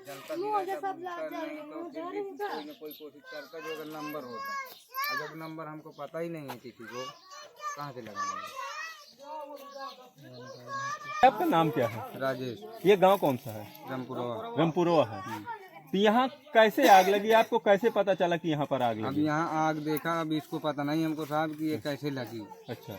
जलता भी नहीं, जब उठता नहीं तो फिर भी कोई न कोई कोशिश करता जो अगर नंबर होता, और जब नंबर हमको पता ही नहीं है किसी को, कहाँ से लगाएंगे। आपका नाम क्या है? राजेश। ये गांव कौन सा है? रामपुरवा। रामपुरवा है। तो यहाँ कैसे आग लगी? आपको कैसे पता चला कि यहाँ पर आग अब लगी? यहाँ आग देखा, अब इसको पता नहीं हमको साहब कि ये कैसे लगी। अच्छा,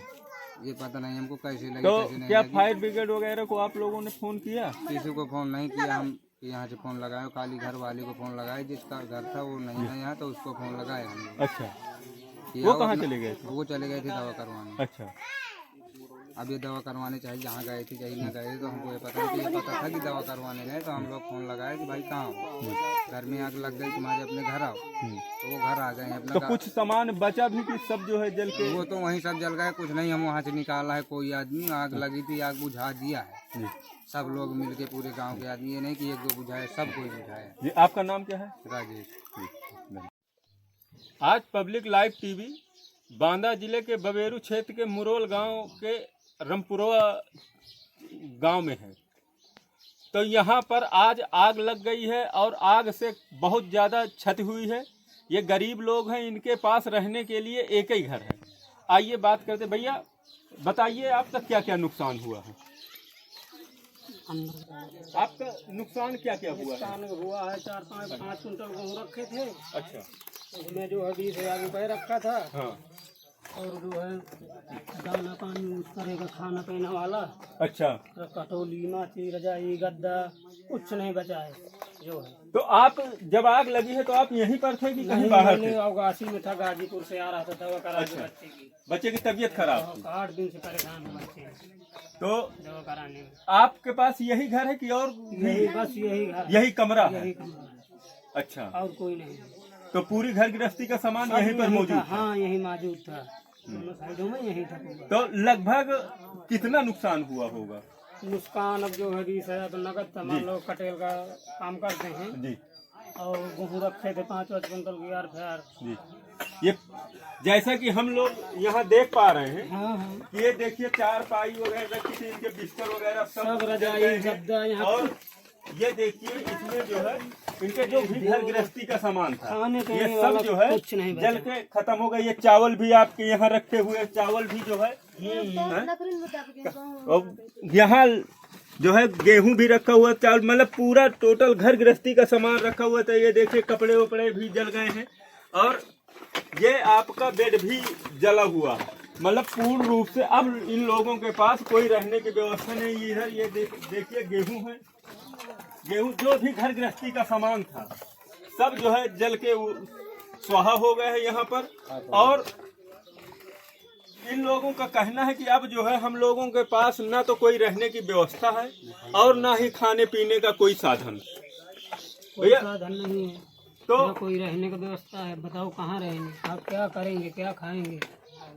ये पता नहीं हमको कैसे लगी, तो कैसे नहीं क्या लगी। फायर ब्रिगेड वगैरह को आप लोगों ने फोन किया? किसी को फोन नहीं किया, हम यहाँ से फोन लगाए, खाली घर वाले को फोन लगाए, जिसका घर था वो नहीं है यहाँ, तो उसको फोन लगाए हमने। अच्छा, किया, वो कहाँ चले गए थे? वो चले गए थे दवा करवाने। अच्छा, अब ये दवा करवाने चाहे जहाँ गए थे चाहे ना गए थे, तो हमको ये पता नहीं, तो ये पता था कि दवा करवाने गए, तो हम लोग फोन लगाए कि भाई कहाँ हो, घर में आग लग गई तुम्हारे, अपने घर आओ। तो वो घर आ गए हैं तो अपना। कुछ सामान बचा भी कि सब जो है जल के? वो तो वहीं सब जल गए, कुछ नहीं हम वहाँ से निकाला है कोई आदमी। आग लगी थी, आग बुझा दिया है जी। सब लोग मिलके, पूरे गांव के आदमी, ये नहीं कि एक दो बुझाए, सब कोई बुझाया। जी, आपका नाम क्या है? राजेश। आज पब्लिक लाइव टीवी बांदा जिले के बबेरू क्षेत्र के मुरोल गांव के रामपुरवा गांव में है। तो यहाँ पर आज आग लग गई है और आग से बहुत ज़्यादा क्षति हुई है। ये गरीब लोग हैं, इनके पास रहने के लिए एक ही घर है। आइए बात करते। भैया बताइए आपका क्या क्या नुकसान हुआ है? आपका नुकसान क्या क्या हुआ है? नुकसान हुआ है 4-5 कुंटल गेहूँ रखे थे। अच्छा, उसमें जो है 20,000 रुपये रखा था। हाँ, और जो है दाना पानी यूज करेगा, खाना पीना वाला, अच्छा। कटोली, माची, रजाई, गद्दा, कुछ नहीं बचा है जो है। तो आप जब आग लगी है तो आप यहीं पर थे कि कहीं बाहर थे? अवगासी में था, गाजीपुर से आ रहा था दवा करा के। बच्चे की तबीयत खराब थी, 8 दिन से परेशान हुए थे तो दवा कराने में। आपके पास यही घर है कि और यही बस यही घर, यही कमरा है? यही कमरा है, अच्छा, और कोई नहीं। तो पूरी घर गृहस्थी का सामान सब यहीं पर यहीं मौजूद था, था? हाँ यही मौजूद था, दोनों साइडों में यही था पूरा। तो लगभग कितना नुकसान हुआ होगा? नुकसान अब जो है 20,000 तो नगद था। मान लो कटेल का काम करते हैं जी और गेहूँ रखे थे 5-5 कुंटल की यार फिर। जी। ये जैसा कि हम लोग यहाँ देख पा रहे हैं हाँ हाँ, कि ये देखिए चारपाई वगैरह रखी थी, इनके बिस्तर वगैरह सब जल रजाई गए हैं। गद्दा यहाँ और ये देखिए इसमें जो है इनके जो भी घर गृहस्थी का सामान था, खाने पीने ये सब वाला जो है कुछ नहीं बचा। जल के खत्म हो गया। ये चावल भी आपके यहाँ रखे हुए, चावल भी जो है और यहाँ जो है गेहूं भी रखा हुआ, चावल, मतलब पूरा टोटल घर गृहस्थी का सामान रखा हुआ था। ये देखिए कपड़े वपड़े भी जल गए हैं और ये आपका बेड भी जला हुआ है। मतलब पूर्ण रूप से अब इन लोगों के पास कोई रहने की व्यवस्था नहीं। इधर ये देखिए गेहूं है, गेहूं जो भी घर गृहस्थी का सामान था सब जो है जल के स्वाहा हो गए हैं यहाँ पर। और इन लोगों का कहना है कि अब जो है हम लोगों के पास ना तो कोई रहने की व्यवस्था है और ना ही खाने पीने का कोई साधन। कोई भैया साधन नहीं है, तो ना कोई रहने की व्यवस्था है। बताओ कहाँ रहेंगे, आप क्या करेंगे, क्या खाएंगे?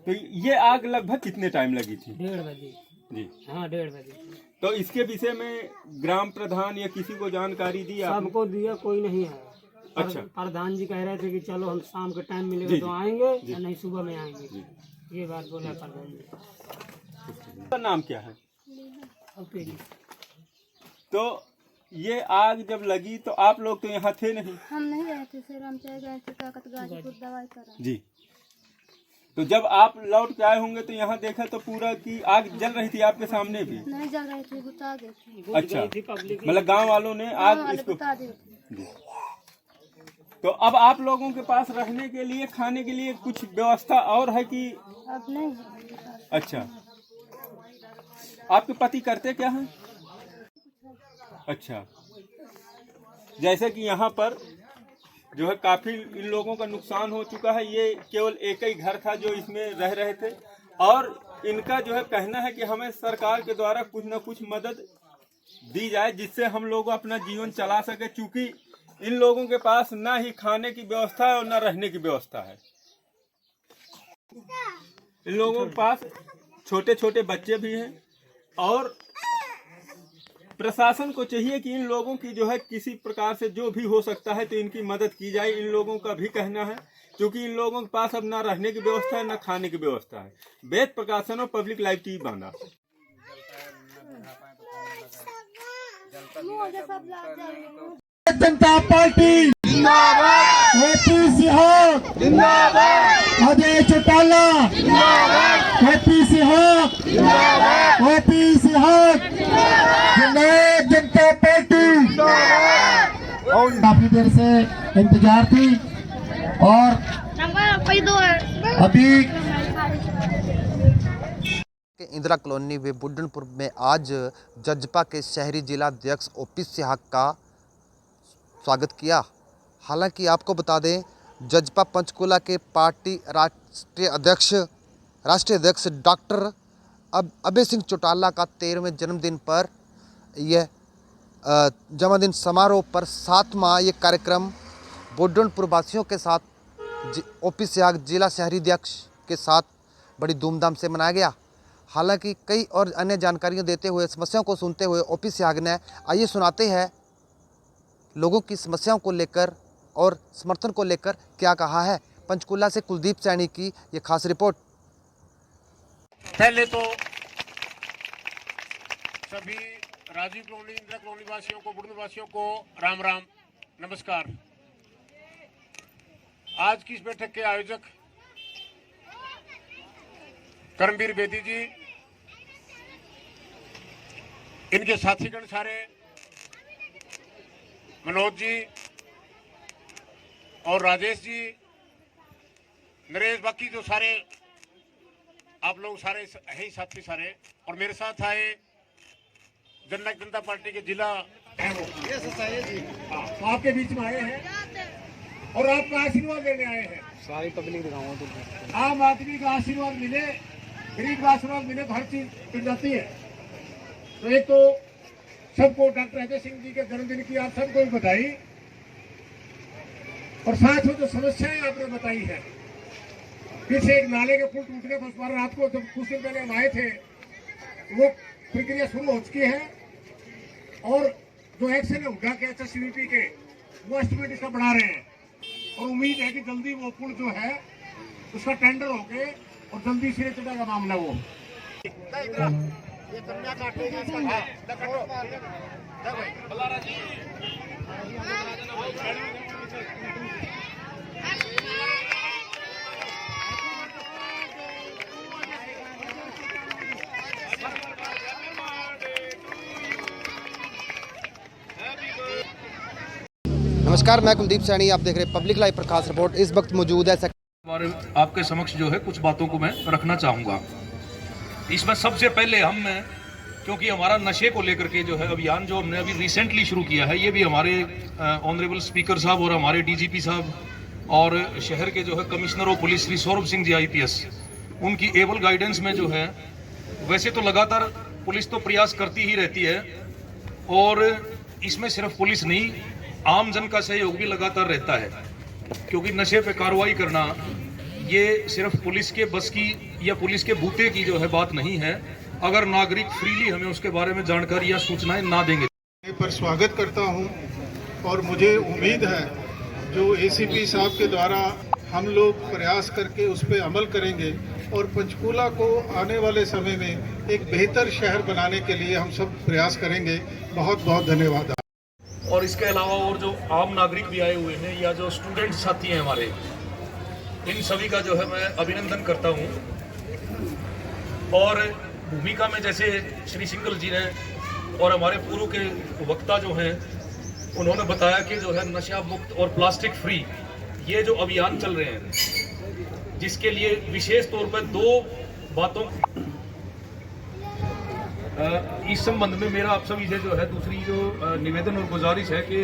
तो ये आग लगभग कितने टाइम लगी थी? 1:30 बजे। जी, हाँ 1:30 बजे। तो इसके विषय में ग्राम प्रधान या किसी को जानकारी दी आपने? सबको दिया, कोई नहीं आया। अच्छा। प्रधान जी कह रहे थे कि चलो हम शाम के टाइम जी, मिलेगा तो आएंगे, जी। या नहीं सुबह में आएंगे। जी। ये बात बोला प्रधान जी। आपका नाम क्या है? ओके जी। तो ये आग जब लगी तो आप लोग तो यहाँ थे नहीं? हम नहीं गए थे सर, हम चले गए थे ताकत गाजीपुर दवाई करा। जी। तो जब आप लौट के आए होंगे तो यहाँ देखा तो पूरा की आग जल रही थी आपके सामने भी? नहीं जल रही थी, बुता गई थी। अच्छा, थी पब्लिक, मतलब गांव वालों ने गाँव आग वाले इसको। बुता दिए थे। जी। तो अब आप लोगों के पास रहने के लिए, खाने के लिए कुछ व्यवस्था और है कि? अब नहीं है। अच्छा, आपके पति करते क्या हैं? अच्छा, जैसे कि यहाँ पर जो है काफी इन लोगों का नुकसान हो चुका है। ये केवल एक ही घर था जो इसमें रह रहे थे और इनका जो है कहना है कि हमें सरकार के द्वारा कुछ न कुछ मदद दी जाए जिससे हम लोग अपना जीवन चला सके, क्योंकि इन लोगों के पास ना ही खाने की व्यवस्था है और ना रहने की व्यवस्था है। इन लोगों के पास छोटे छोटे बच्चे भी हैं और प्रशासन को चाहिए कि इन लोगों की जो है किसी प्रकार से जो भी हो सकता है तो इनकी मदद की जाए। इन लोगों का भी कहना है क्योंकि इन लोगों के पास अब ना रहने की व्यवस्था है ना खाने की व्यवस्था है। वेद प्रकाशन और पब्लिक लाइव टीवी बांदा। जलता भी नहीं, जब उठता नहीं तो जनता पार्टी जिंदाबाद, ओपी सिंह जिंदाबाद, अजय चौटाला जिंदाबाद, ओपी सिंह जिंदाबाद, ओपी सिंह जिंदाबाद, जनता पार्टी जिंदाबाद। काफी देर से इंतजार थी और अभी इंदिरा कॉलोनी व बुड्ढनपुर में आज जजपा के शहरी जिला अध्यक्ष ओपी सिंह का स्वागत किया। हालांकि आपको बता दें, जजपा पंचकूला के पार्टी राष्ट्रीय अध्यक्ष डॉक्टर अभय सिंह चौटाला का 13वें जन्मदिन पर यह जन्मदिन समारोह पर 7वां ये कार्यक्रम बुड्ढनपुर वासियों के साथ ओपी सिंह जिला शहरी अध्यक्ष के साथ बड़ी धूमधाम से मनाया गया। हालांकि कई और अन्य जानकारियां देते हुए, समस्याओं को सुनते हुए ओपी सिंह ने, आइए सुनाते हैं लोगों की समस्याओं को लेकर और समर्थन को लेकर क्या कहा है। पंचकूला से कुलदीप सैनी की ये खास रिपोर्ट। पहले तो सभी राजीव कॉलोनी, इंदिरा कॉलोनी वासियों को, बुड्ढनपुर वासियों को राम राम, नमस्कार। आज की इस बैठक के आयोजक कर्मवीर बेदी जी, इनके साथीगण सारे, मनोज जी और राजेश जी, नरेश, बाकी जो सारे आप लोग सारे है ही साथी सारे, और मेरे साथ आए जननायक जनता पार्टी के जिला आपके बीच में आए हैं और आपका आशीर्वाद लेने आए हैं। सारी पब्लिक दिखाऊंगा तो आम आदमी का आशीर्वाद मिले, गरीब का आशीर्वाद मिले तो हर चीज मिल जाती है। तो एक तो सबको डॉक्टर अजय सिंह जी के जन्मदिन की आप सबको भी बधाई, और साथ में जो समस्याएं आपने बताई है, पीछे एक नाले के पुल टूटने पर उस बार रात को जब कुछ दिन पहले हम आए थे, वो प्रक्रिया शुरू हो चुकी है और जो एक्शन है उठा के HSCVP के वो एस्टिमेट इसका बढ़ा रहे हैं और उम्मीद है कि जल्दी वो पुल जो है उसका टेंडर हो गए और जल्दी सिरे चढ़ेगा मामला वो। नमस्कार, मैं कुलदीप सैनी, आप देख रहे हैं पब्लिक लाइव पर खास रिपोर्ट। इस वक्त मौजूद है आपके समक्ष जो है कुछ बातों को मैं रखना चाहूँगा। इसमें सबसे पहले हम, क्योंकि हमारा नशे को लेकर के जो है अभियान जो हमने अभी रिसेंटली शुरू किया है, ये भी हमारे ऑनरेबल स्पीकर साहब और हमारे DGP साहब और शहर के जो है commissioner of police Shri Saurabh Singh ji IPS, उनकी एबल गाइडेंस में जो है, वैसे तो लगातार पुलिस तो प्रयास करती ही रहती है और इसमें सिर्फ पुलिस नहीं, आम जन का सहयोग भी लगातार रहता है, क्योंकि नशे पे कार्रवाई करना ये सिर्फ पुलिस के बस की या पुलिस के बूते की जो है बात नहीं है, अगर नागरिक फ्रीली हमें उसके बारे में जानकारी या सूचनाएं ना देंगे। पर स्वागत करता हूं और मुझे उम्मीद है जो ACP साहब के द्वारा हम लोग प्रयास करके उस पर अमल करेंगे और पंचकूला को आने वाले समय में एक बेहतर शहर बनाने के लिए हम सब प्रयास करेंगे। बहुत बहुत धन्यवाद। और इसके अलावा और जो आम नागरिक भी आए हुए हैं या जो स्टूडेंट साथी हैं हमारे, इन सभी का जो है मैं अभिनंदन करता हूं। और भूमिका में जैसे श्री सिंगल जी ने और हमारे पूर्व के वक्ता जो हैं, उन्होंने बताया कि जो है नशा मुक्त और प्लास्टिक फ्री ये जो अभियान चल रहे हैं, जिसके लिए विशेष तौर पर 2 बातों इस संबंध में मेरा आप सभी से जो है दूसरी जो निवेदन और गुजारिश है कि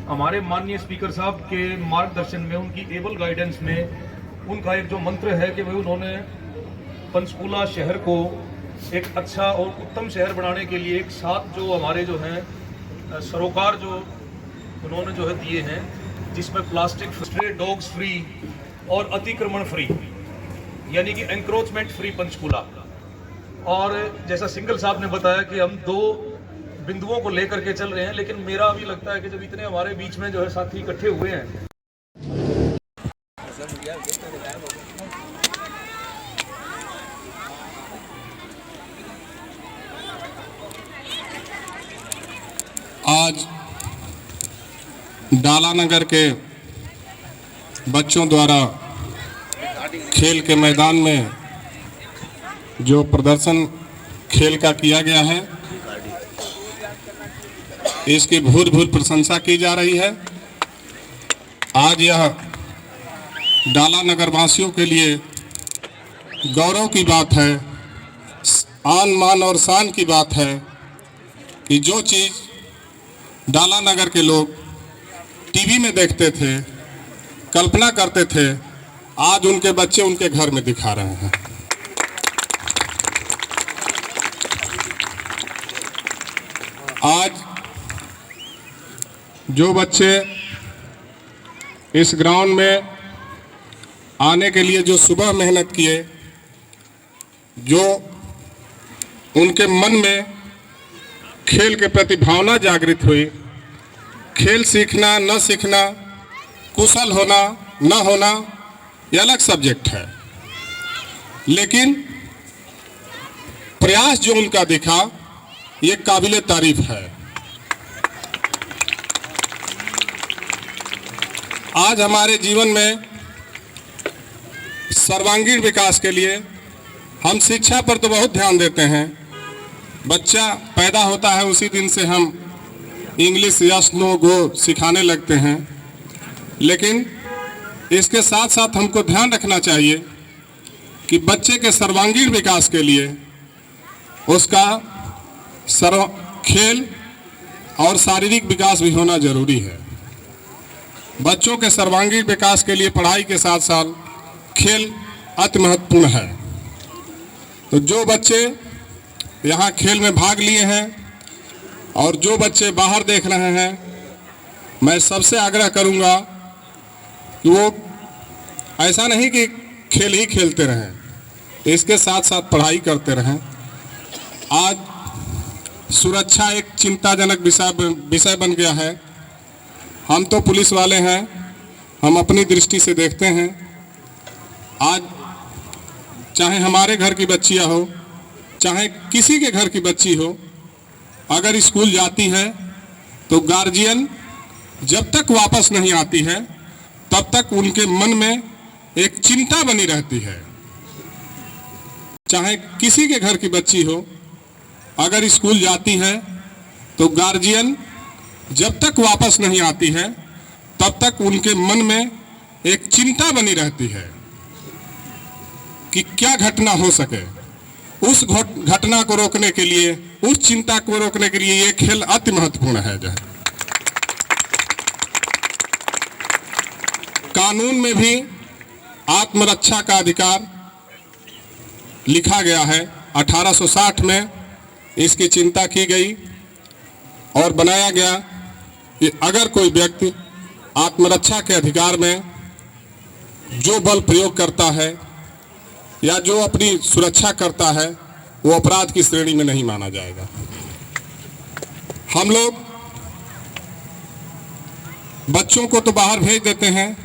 हमारे माननीय स्पीकर साहब के मार्गदर्शन में, उनकी एबल गाइडेंस में, उनका एक जो मंत्र है कि भाई उन्होंने पंचकूला शहर को एक अच्छा और उत्तम शहर बनाने के लिए एक 7 जो हमारे जो हैं सरोकार जो उन्होंने जो है दिए हैं, जिसमें प्लास्टिक स्ट्रे डॉग्स फ्री और अतिक्रमण फ्री, यानी कि एंक्रोचमेंट फ्री पंचकूला। और जैसा सिंगल साहब ने बताया कि हम 2 बिंदुओं को लेकर के चल रहे हैं, लेकिन मेरा अभी लगता है कि जब इतने हमारे बीच में जो है साथी इकट्ठे हुए हैं, आज डाला नगर के बच्चों द्वारा खेल के मैदान में जो प्रदर्शन खेल का किया गया है, इसकी भूर प्रशंसा की जा रही है। आज यह डाला नगर वासियों के लिए गौरव की बात है, आन मान और शान की बात है कि जो चीज़ डाला नगर के लोग टीवी में देखते थे, कल्पना करते थे, आज उनके बच्चे उनके घर में दिखा रहे हैं। आज जो बच्चे इस ग्राउंड में आने के लिए जो सुबह मेहनत किए, जो उनके मन में खेल के प्रति भावना जागृत हुई, खेल सीखना न सीखना, कुशल होना न होना, यह अलग सब्जेक्ट है, लेकिन प्रयास जो उनका दिखा ये काबिले तारीफ है। आज हमारे जीवन में सर्वांगीण विकास के लिए हम शिक्षा पर तो बहुत ध्यान देते हैं। बच्चा पैदा होता है उसी दिन से हम इंग्लिश यस नो गो सिखाने लगते हैं, लेकिन इसके साथ साथ हमको ध्यान रखना चाहिए कि बच्चे के सर्वांगीण विकास के लिए उसका खेल और शारीरिक विकास भी होना जरूरी है। बच्चों के सर्वांगीण विकास के लिए पढ़ाई के साथ साथ खेल अति महत्वपूर्ण है। तो जो बच्चे यहाँ खेल में भाग लिए हैं और जो बच्चे बाहर देख रहे हैं, मैं सबसे आग्रह करूँगा कि वो ऐसा नहीं कि खेल ही खेलते रहें, इसके साथ साथ पढ़ाई करते रहें। आज सुरक्षा एक चिंताजनक विषय बन गया है। हम तो पुलिस वाले हैं, हम अपनी दृष्टि से देखते हैं। आज चाहे हमारे घर की बच्चियां हो, चाहे किसी के घर की बच्ची हो, अगर स्कूल जाती है तो गार्जियन जब तक वापस नहीं आती है तब तक उनके मन में एक चिंता बनी रहती है। चाहे किसी के घर की बच्ची हो, अगर स्कूल जाती है तो गार्जियन जब तक वापस नहीं आती है तब तक उनके मन में एक चिंता बनी रहती है कि क्या घटना हो सके। उस घटना को रोकने के लिए, उस चिंता को रोकने के लिए ये खेल अति महत्वपूर्ण है। जो कानून में भी आत्मरक्षा का अधिकार लिखा गया है। 1860 में इसकी चिंता की गई और बनाया गया कि अगर कोई व्यक्ति आत्मरक्षा के अधिकार में जो बल प्रयोग करता है या जो अपनी सुरक्षा करता है, वो अपराध की श्रेणी में नहीं माना जाएगा। हम लोग बच्चों को तो बाहर भेज देते हैं,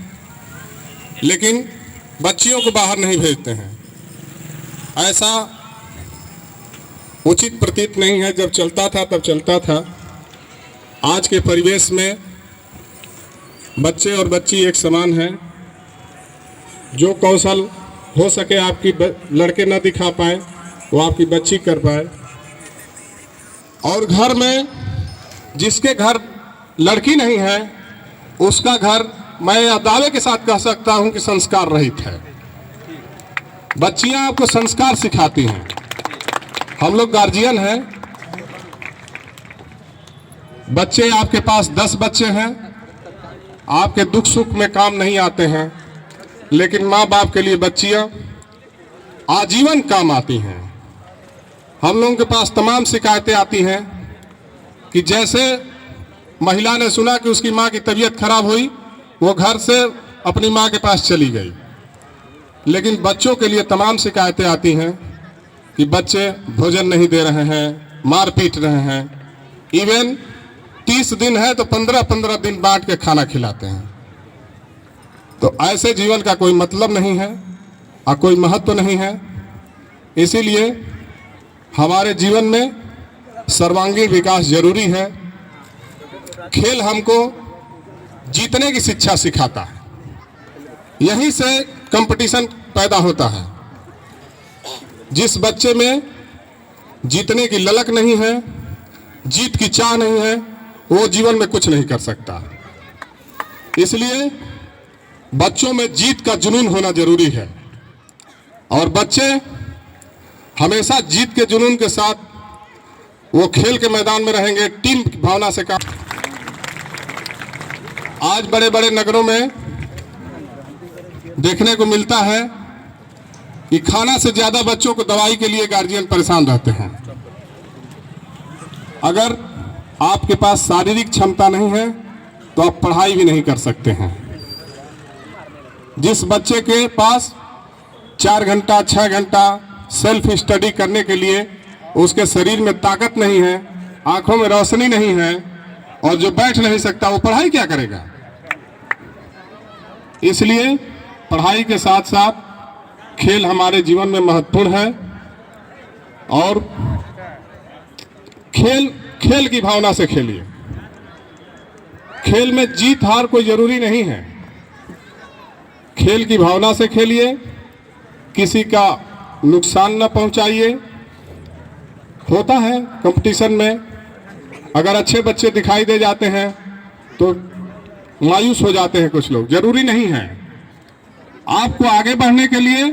लेकिन बच्चियों को बाहर नहीं भेजते हैं। ऐसा उचित प्रतीत नहीं है। जब चलता था तब चलता था। आज के परिवेश में बच्चे और बच्ची एक समान हैं। जो कौशल हो सके आपकी लड़के न दिखा पाए, वो आपकी बच्ची कर पाए। और घर में जिसके घर लड़की नहीं है, उसका घर मैं दावे के साथ कह सकता हूं कि संस्कार रहित है। बच्चियां आपको संस्कार सिखाती हैं। हम लोग गार्जियन हैं। बच्चे आपके पास 10 बच्चे हैं, आपके दुख सुख में काम नहीं आते हैं, लेकिन माँ बाप के लिए बच्चियां आजीवन काम आती हैं। हम लोगों के पास तमाम शिकायतें आती हैं कि जैसे महिला ने सुना कि उसकी माँ की तबीयत खराब हुई, वो घर से अपनी माँ के पास चली गई। लेकिन बच्चों के लिए तमाम शिकायतें आती हैं कि बच्चे भोजन नहीं दे रहे हैं, मार पीट रहे हैं। इवन 30 दिन है तो 15-15 दिन बांट के खाना खिलाते हैं। तो ऐसे जीवन का कोई मतलब नहीं है और कोई महत्व नहीं है। इसीलिए हमारे जीवन में सर्वांगीण विकास जरूरी है। खेल हमको जीतने की शिक्षा सिखाता है। यहीं से कंपटीशन पैदा होता है। जिस बच्चे में जीतने की ललक नहीं है, जीत की चाह नहीं है, वो जीवन में कुछ नहीं कर सकता। इसलिए बच्चों में जीत का जुनून होना जरूरी है और बच्चे हमेशा जीत के जुनून के साथ वो खेल के मैदान में रहेंगे, टीम की भावना से काम। आज बड़े बड़े नगरों में देखने को मिलता है कि खाना से ज्यादा बच्चों को दवाई के लिए गार्जियन परेशान रहते हैं। अगर आपके पास शारीरिक क्षमता नहीं है तो आप पढ़ाई भी नहीं कर सकते हैं। जिस बच्चे के पास 4 घंटा 6 घंटा सेल्फ स्टडी करने के लिए उसके शरीर में ताकत नहीं है, आंखों में रोशनी नहीं है और जो बैठ नहीं सकता, वो पढ़ाई क्या करेगा। इसलिए पढ़ाई के साथ साथ खेल हमारे जीवन में महत्वपूर्ण है और खेल की भावना से खेलिए। खेल में जीत हार कोई जरूरी नहीं है। खेल की भावना से खेलिए, किसी का नुकसान न पहुंचाइए। होता है कंपटीशन में, अगर अच्छे बच्चे दिखाई दे जाते हैं तो मायूस हो जाते हैं कुछ लोग। जरूरी नहीं है। आपको आगे बढ़ने के लिए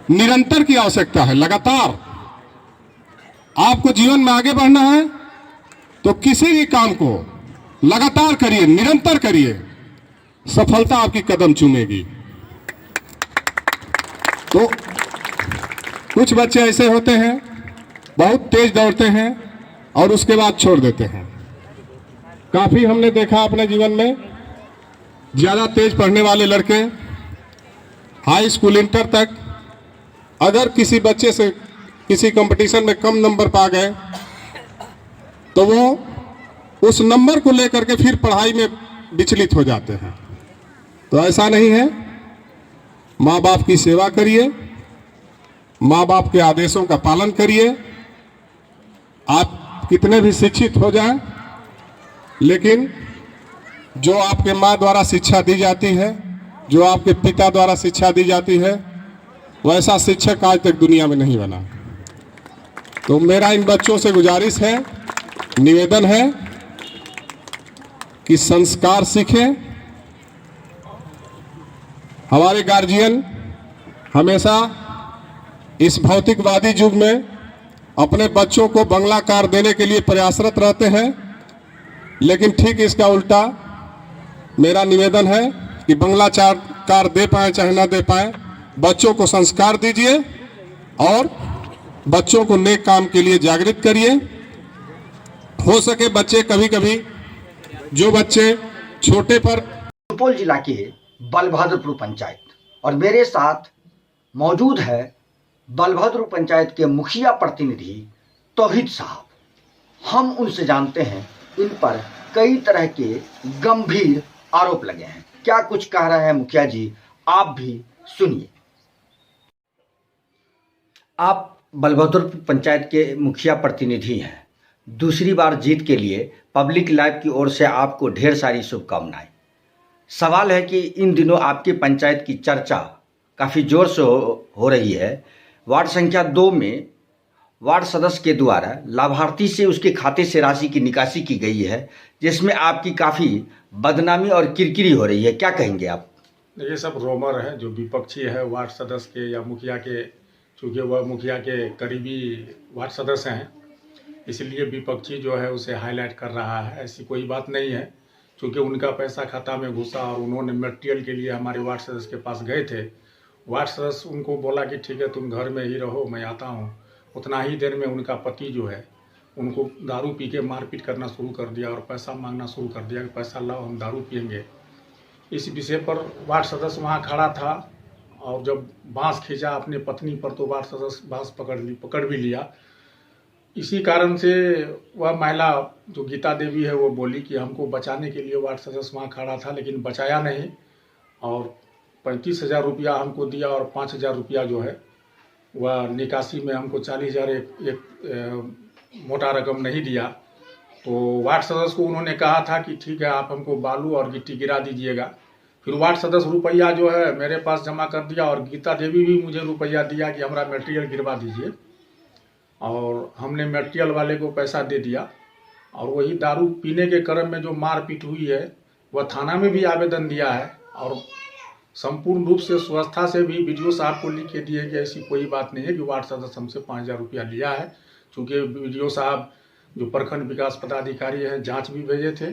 निरंतर की आवश्यकता है, लगातार। आपको जीवन में आगे बढ़ना है तो किसी भी काम को लगातार करिए, निरंतर करिए, सफलता आपकी कदम चूमेगी। तो कुछ बच्चे ऐसे होते हैं, बहुत तेज दौड़ते हैं और उसके बाद छोड़ देते हैं। काफी हमने देखा अपने जीवन में, ज्यादा तेज पढ़ने वाले लड़के हाई स्कूल इंटर तक अगर किसी बच्चे से किसी कंपटीशन में कम नंबर पा गए तो वो उस नंबर को लेकर के फिर पढ़ाई में विचलित हो जाते हैं। तो ऐसा नहीं है। माँ बाप की सेवा करिए, माँ बाप के आदेशों का पालन करिए। आप कितने भी शिक्षित हो जाएं, लेकिन जो आपके माँ द्वारा शिक्षा दी जाती है, जो आपके पिता द्वारा शिक्षा दी जाती है, वैसा शिक्षक आज तक दुनिया में नहीं बना। तो मेरा इन बच्चों से गुजारिश है, निवेदन है कि संस्कार सीखें। हमारे गार्जियन हमेशा इस भौतिकवादी युग में अपने बच्चों को बंगला कार देने के लिए प्रयासरत रहते हैं, लेकिन ठीक इसका उल्टा मेरा निवेदन है कि बंगला कार दे पाए चाहे ना दे पाए, बच्चों को संस्कार दीजिए और बच्चों को नेक काम के लिए जागृत करिए। हो सके बच्चे कभी कभी जो बच्चे छोटे पर। सुपौल जिला के बलभद्रपुर पंचायत और मेरे साथ मौजूद है बलभद्रपुर पंचायत के मुखिया प्रतिनिधि तौहीद साहब। हम उनसे जानते हैं इन पर कई तरह के गंभीर आरोप लगे हैं। क्या कुछ कह रहे हैं मुखिया जी, आप भी सुनिए। आप बलभद्रपुर पंचायत के मुखिया प्रतिनिधि हैं। दूसरी बार जीत के लिए पब्लिक लाइफ की ओर से आपको ढेर सारी शुभकामनाएं। सवाल है कि इन दिनों आपकी पंचायत की चर्चा काफ़ी जोर से हो रही है। वार्ड संख्या 2 में वार्ड सदस्य के द्वारा लाभार्थी से उसके खाते से राशि की निकासी की गई है, जिसमें आपकी काफ़ी बदनामी और किरकिरी हो रही है। क्या कहेंगे आप? ये सब रोमर है जो विपक्षी है वार्ड सदस्य के या मुखिया के, चूँकि वह मुखिया के करीबी वार्ड सदस्य हैं, इसलिए विपक्षी जो है उसे हाईलाइट कर रहा है। ऐसी कोई बात नहीं है, क्योंकि उनका पैसा खाता में घुसा और उन्होंने मटेरियल के लिए हमारे वार्ड सदस्य के पास गए थे। वार्ड सदस्य उनको बोला कि ठीक है तुम घर में ही रहो, मैं आता हूँ। उतना ही देर में उनका पति जो है उनको दारू पी के मारपीट करना शुरू कर दिया और पैसा मांगना शुरू कर दिया कि पैसा लाओ, हम दारू पियेंगे। इस विषय पर वार्ड सदस्य वहाँ खड़ा था और जब बांस खींचा अपनी पत्नी पर तो वार्ड सदस्य बांस पकड़ भी लिया। इसी कारण से वह महिला जो गीता देवी है वो बोली कि हमको बचाने के लिए वार्ड सदस्य वहाँ खड़ा था, लेकिन बचाया नहीं और 35,000 रुपया हमको दिया और 5,000 रुपया जो है वह निकासी में हमको 40,000 एक मोटा रकम नहीं दिया। तो वार्ड सदस्य को उन्होंने कहा था कि ठीक है आप हमको बालू और गिट्टी गिरा दीजिएगा। फिर वार्ड सदस्य रुपया जो है मेरे पास जमा कर दिया और गीता देवी भी मुझे रुपया दिया कि हमारा मटेरियल गिरवा दीजिए, और हमने मटेरियल वाले को पैसा दे दिया। और वही दारू पीने के क्रम में जो मारपीट हुई है वह थाना में भी आवेदन दिया है, और संपूर्ण रूप से व्यवस्था से भी वीडियो साहब को लिख के दिए कि ऐसी कोई बात नहीं है कि वार्ड सदस्य हमसे 5,000 रुपया लिया है। चूँकि वीडियो साहब जो प्रखंड विकास पदाधिकारी हैं जांच भी भेजे थे,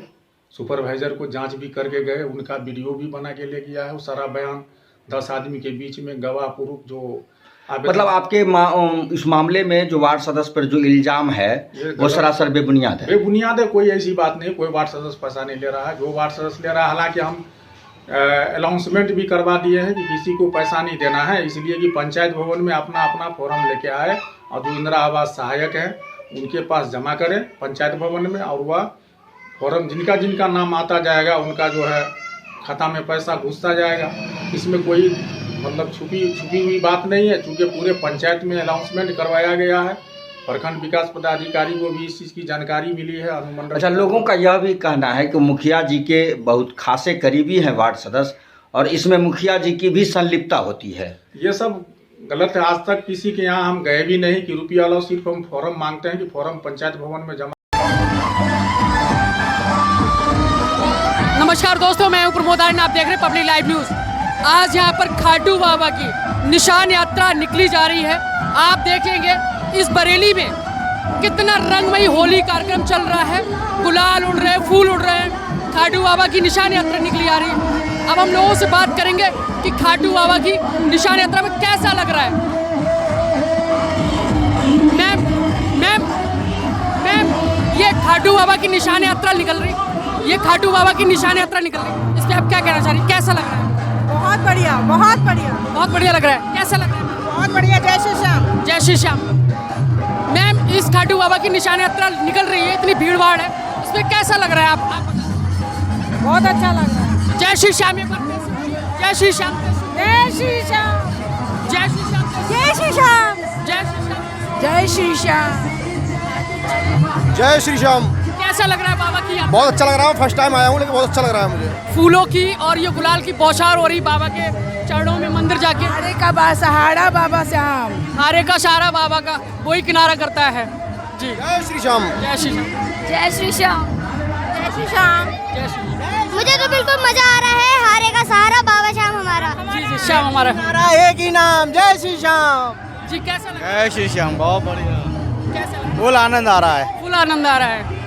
सुपरवाइजर को जांच भी करके गए, उनका वीडियो भी बना के ले गया है। वो सारा बयान 10 आदमी के बीच में गवाह प्रूफ जो मतलब आपके इस मामले में जो वार्ड सदस्य पर जो इल्जाम है वो सरासर बेबुनियाद है। बेबुनियाद है, कोई ऐसी बात नहीं, कोई वार्ड सदस्य पैसा नहीं ले रहा है। जो वार्ड सदस्य ले रहा है, हालांकि हम अनाउंसमेंट भी करवा दिए हैं कि किसी को पैसा नहीं देना है, इसलिए कि पंचायत भवन में अपना अपना फॉर्म लेके आए और जो इंदिरा आवास सहायक है उनके पास जमा करें पंचायत भवन में, और वह फॉर्म जिनका जिनका नाम आता जाएगा उनका जो है खाता में पैसा घुसता जाएगा। इसमें कोई मतलब छुपी हुई बात नहीं है, चूँकि पूरे पंचायत में अनाउंसमेंट करवाया गया है। प्रखंड विकास पदाधिकारी को भी इस चीज़ की जानकारी मिली है। अनुमंडल अच्छा, लोगों का यह भी कहना है कि मुखिया जी के बहुत खासे करीबी हैं वार्ड सदस्य, और इसमें मुखिया जी की भी संलिप्तता होती है। ये सब गलत है। आज तक किसी के यहाँ हम गए भी नहीं कि रुपया लो, सिर्फ हम फॉर्म मांगते हैं कि फॉर्म पंचायत भवन में जमा। नमस्कार दोस्तों, मैं हूं प्रमोद आर्यन, आप देख रहे हैं पब्लिक लाइव न्यूज़। आज यहां पर खाटू बाबा की निशान यात्रा निकली जा रही है। आप देखेंगे इस बरेली में कितना रंगमयी होली कार्यक्रम चल रहा है, गुलाल उड़ रहे हैं, फूल उड़ रहे हैं। खाटू बाबा की निशान यात्रा निकली आ रही है। अब हम लोगों से बात करेंगे कि खाटू बाबा की निशान यात्रा में कैसा लग रहा है। मैम ये खाटू बाबा की निशान यात्रा निकल रही, ये खाटू बाबा की निशान यात्रा निकल रही, इस पर आप क्या कहना चाह रही हैं? कैसा लग रहा है? बहुत बढ़िया, बहुत बढ़िया, बहुत बढ़िया लग रहा है। कैसा लग रहा है? बहुत बढ़िया। जय श्री श्याम, जय श्री श्याम। मैम इस खाटू बाबा की निशान यात्रा निकल रही है, इतनी भीड़ भाड़ है, इसमें कैसा लग रहा है? आप बहुत अच्छा लग रहा है। जय श्री श्याम, जय श्री श्याम, जय श्री श्याम, जय श्री श्याम, जय श्री श्याम, जय श्री श्याम, जय श्री श्याम, जय श्री श्याम। कैसा लग रहा है बाबा की यात्रा? बहुत अच्छा लग रहा है, फर्स्ट टाइम आया हूँ लेकिन बहुत अच्छा लग रहा है मुझे। फूलों की और ये गुलाल की बौछार हो रही बाबा के चरणों में, मंदिर जाके। हारे का सहारा बाबा श्याम, हारे का सहारा बाबा का वही किनारा करता है जी। जय श्री श्याम, जय श्री श्याम, जय श्री श्याम, जय श्री श्याम, जय श्री। मुझे तो बिल्कुल मजा आ रहा है। हारे का सहारा बाबा श्याम हमारा। जी जी, श्याम हमारा एक ही नाम, जय श्री श्याम जी। कैसा लग रहा जय श्री श्याम, बहुत बढ़िया, है? कैसा लग रहा है? फुल आनंद आ रहा है, फुल आनंद आ रहा है।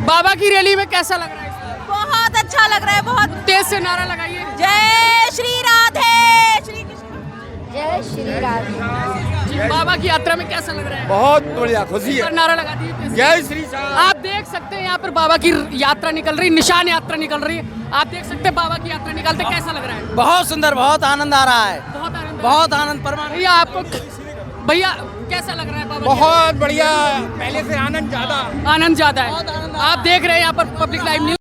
बाबा की रैली में कैसा लग रहा है? बहुत अच्छा लग रहा है। बहुत तेज से नारा लगाइए, जय श्री राधे, श्री कृष्ण, जय श्री राधे। जी। बाबा की यात्रा में कैसा लग रहा है? बहुत बढ़िया, खुशी है। नारा लगा दिए, जय श्री श्याम। आप देख सकते हैं यहाँ पर बाबा की यात्रा निकल रही, निशान यात्रा निकल रही है। आप देख सकते हैं बाबा की यात्रा निकलते, कैसा लग रहा है? बहुत सुंदर, बहुत आनंद आ रहा है, बहुत आनंद, बहुत आनंद परमानंद। भैया आपको, भैया कैसा लग रहा है बाबा? बहुत बढ़िया, पहले से आनंद ज्यादा, आनंद ज्यादा है। आप देख रहे हैं यहाँ पर पब्लिक लाइव न्यूज़।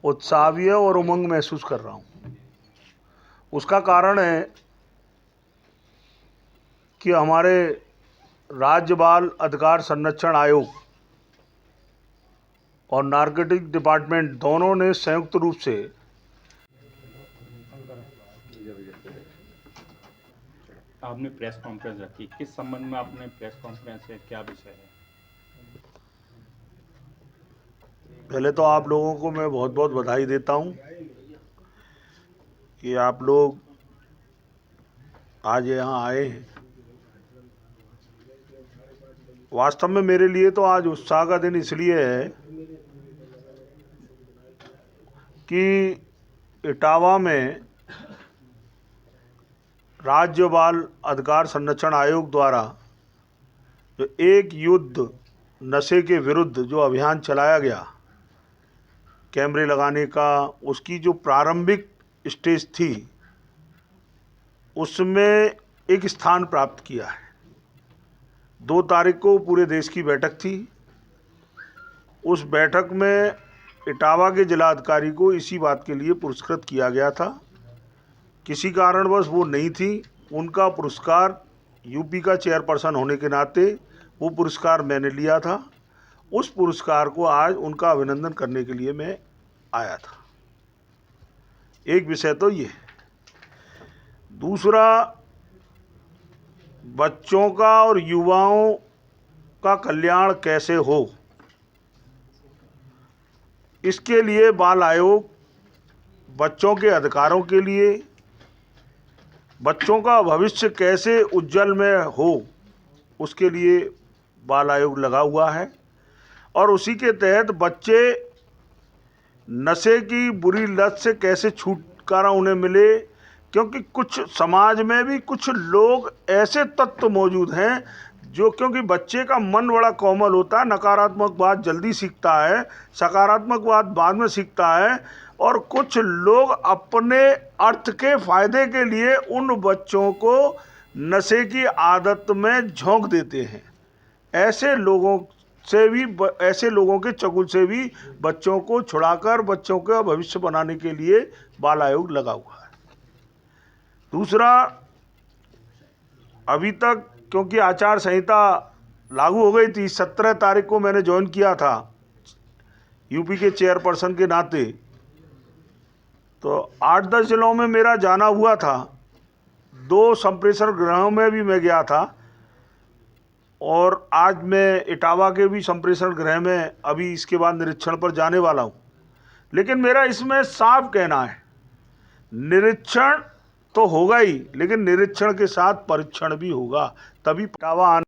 उत्साह और उमंग महसूस कर रहा हूँ। उसका कारण है कि हमारे राज्य बाल अधिकार संरक्षण आयोग और नारकोटिक डिपार्टमेंट दोनों ने संयुक्त रूप से आपने प्रेस कॉन्फ्रेंस रखी, किस संबंध में आपने प्रेस कॉन्फ्रेंस है, क्या विषय है? पहले तो आप लोगों को मैं बहुत बहुत बधाई देता हूं कि आप लोग आज यहाँ आए हैं। वास्तव में मेरे लिए तो आज उत्साह का दिन इसलिए है कि इटावा में राज्य बाल अधिकार संरक्षण आयोग द्वारा जो एक युद्ध नशे के विरुद्ध जो अभियान चलाया गया, कैमरे लगाने का, उसकी जो प्रारंभिक स्टेज थी उसमें एक स्थान प्राप्त किया है। 2 तारीख को पूरे देश की बैठक थी। उस बैठक में इटावा के जिलाधिकारी को इसी बात के लिए पुरस्कृत किया गया था। किसी कारणवश वो नहीं थी। उनका पुरस्कार यूपी का चेयरपर्सन होने के नाते वो पुरस्कार मैंने लिया था। उस पुरस्कार को आज उनका अभिनंदन करने के लिए मैं आया था। एक विषय तो ये। दूसरा, बच्चों का और युवाओं का कल्याण कैसे हो, इसके लिए बाल आयोग बच्चों के अधिकारों के लिए, बच्चों का भविष्य कैसे उज्जवल में हो, उसके लिए बाल आयोग लगा हुआ है। और उसी के तहत बच्चे नशे की बुरी लत से कैसे छुटकारा उन्हें मिले, क्योंकि कुछ समाज में भी कुछ लोग ऐसे तत्व मौजूद हैं जो, क्योंकि बच्चे का मन बड़ा कोमल होता है, नकारात्मक बात जल्दी सीखता है, सकारात्मक बात बाद में सीखता है, और कुछ लोग अपने अर्थ के फायदे के लिए उन बच्चों को नशे की आदत में झोंक देते हैं। ऐसे लोगों के चंगुल से भी बच्चों को छुड़ाकर बच्चों का भविष्य बनाने के लिए बाल आयोग लगा हुआ है। दूसरा, अभी तक क्योंकि आचार संहिता लागू हो गई थी, 17 तारीख को मैंने ज्वाइन किया था यूपी के चेयरपर्सन के नाते, तो 8-10 जिलों में मेरा जाना हुआ था। 2 संप्रेषण गृहों में भी मैं गया था, और आज मैं इटावा के भी संप्रेषण गृह में अभी इसके बाद निरीक्षण पर जाने वाला हूँ। लेकिन मेरा इसमें साफ कहना है, निरीक्षण तो होगा ही, लेकिन निरीक्षण के साथ परीक्षण भी होगा, तभी इटावा आने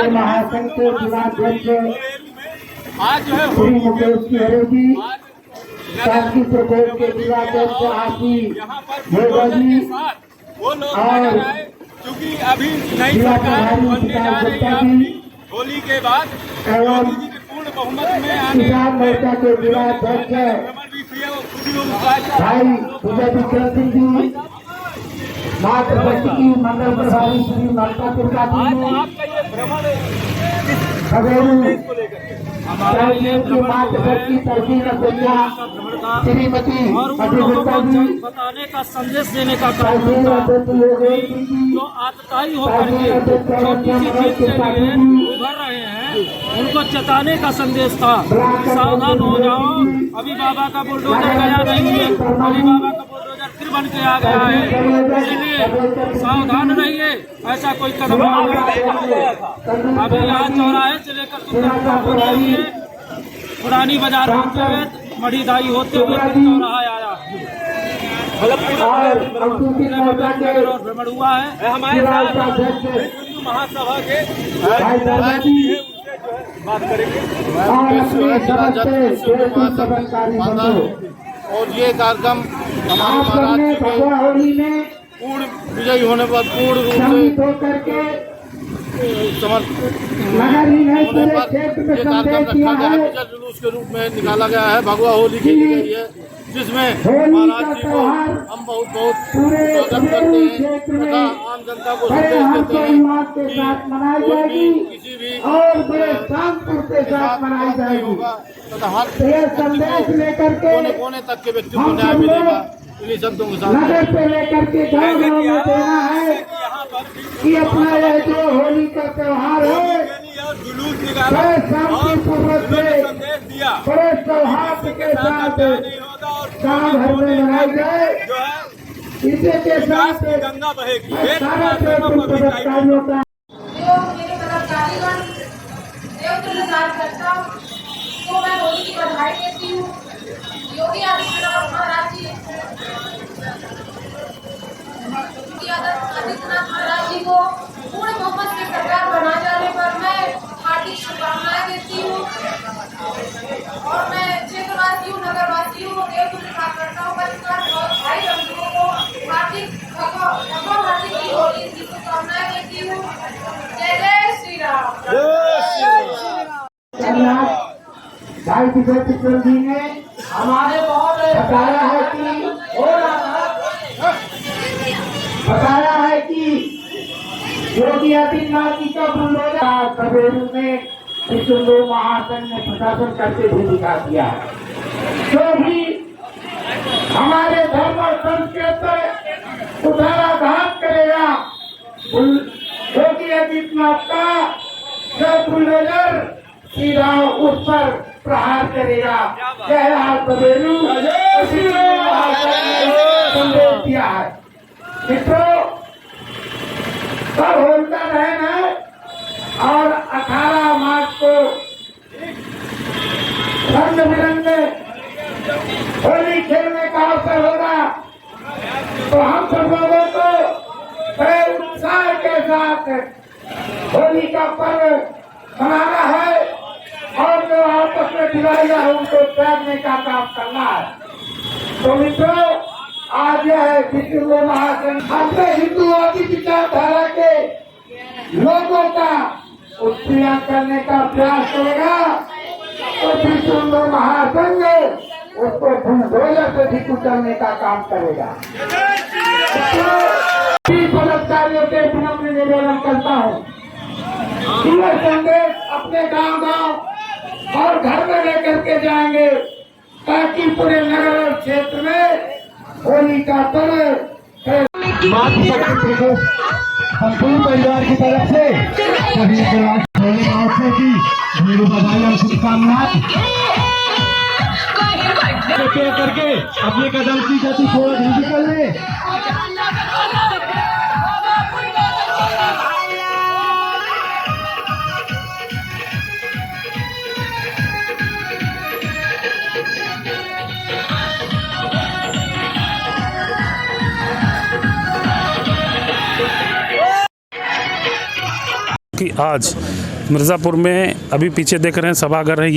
महासंघ के जिलाध्यक्ष श्री मुकेश खरे जी, शांति प्रकोप के जिलाध्यक्ष आशी भोगा जी, और क्योंकि अभी नई सरकार बनने जा रही है, होली के बाद एवं पूर्ण बहुमत में आने किसान मोर्चा के जिलाध्यक्ष भाई विजय विक्रम सिंह जी, मातृशक्ति की मंडल प्रभारी श्री ममता त्रिपाठी की मातृशक्ति तरकीब कन्या श्रीमती अभिगुप्ता जी, बताने का संदेश देने का काम जो आतताई होकर के छोटी सी चीज के लिए उभर रहे हैं, उनको चेताने का संदेश था। सावधान हो जाओ, अभी बाबा का बुलडोजर गया नहीं है, अभी बाबा का बुलडोजर फिर बन के आ गया है, इसलिए सावधान रहिए, ऐसा कोई कदम ना उठाइए। अभी यहाँ चौराहे से लेकर सुंदरपुरा होते हुए पुरानी बाजार होते हुए मढ़ीदाई होते हुए चौराहा आया, और भ्रमण हुआ है। हमारे साथ हिंदू महासभा के बात करेंगे। और ये कार्यक्रम हमारे महाराज जी के पूर्ण विजयी होने पर पूर्ण रूप से होने पर ये कार्यक्रम रखा गया है। विजय जुलूस के रूप में निकाला गया है, भगवा होली खेली गई है, जिसमें महाराज जी को हम बहुत बहुत स्वागत करते हैं तथा आम जनता को संदेश देते हैं कि कोई भी किसी भी होगा तथा हर कोने कोने तक के व्यक्ति को न्याय मिलेगा। इन्हीं शब्दों के साथ कि अपना यह जो होली का त्योहार है बड़े सौहार्द के साथ साल भर में मनाई जाए। इसी के साथ गंगा बहेगी। सारा कर्मचारियों का तो मैं होली की बधाई देती हूँ। योगी आदित्यनाथ महाराज जी को पूर्ण बहुमत से सरकार बना जाने पर मैं हार्दिक शुभकामनाएं देती हूँ और मैं क्षेत्रवासियों, नगरवासियों और देवतुल्य कार्यकर्ताओं का भाई बंधुओं को हार्दिक की होली की शुभकामनाएं देती हूँ। जय जय श्री राम। भाई किशोर चित्तल जी ने हमारे बताया है कि योगी आदित्यनाथ जी का बुलडोजर सवेरू में विश्व महासंघ ने प्रशासन करके भी दिखा दिया है। जो भी हमारे धर्म और संस्कृत उदाराघात करेगा, योगी आदित्यनाथ का जो बुलडोजर सीधा उस पर प्रहार करेगा। जय सवेरू संदेश दिया है। मित्रों, कल होलिका दहन है और 18 मार्च को रंग बिरंगे होली खेलने का अवसर होगा। तो हम सब लोगों को बड़े उत्साह के साथ होली का पर्व मनाना है और जो आपस में दिवालियां है उनको त्यागने का काम करना है। तो मित्रों, आज यह है विश्व महासंघ अपने हिंदुवादी विचारधारा के लोगों का उत्पीड़न करने का प्रयास करेगा तो विश्व महासंघ उसको बुलडोजर से भी कुचलने का काम करेगा। बलात्कारियों के विनम्र निवेदन करता हूँ, यह संदेश अपने गांव और घर में लेकर के जाएंगे ताकि पूरे नगर और क्षेत्र में होली का पर्व संपूर्ण परिवार की तरफ से सभी होली की मेरी बधाई और शुभकामनाएं करके अपने कदम की गति को धीमी कर ले। कि आज मिर्ज़ापुर में अभी पीछे देख रहे हैं सभागार है,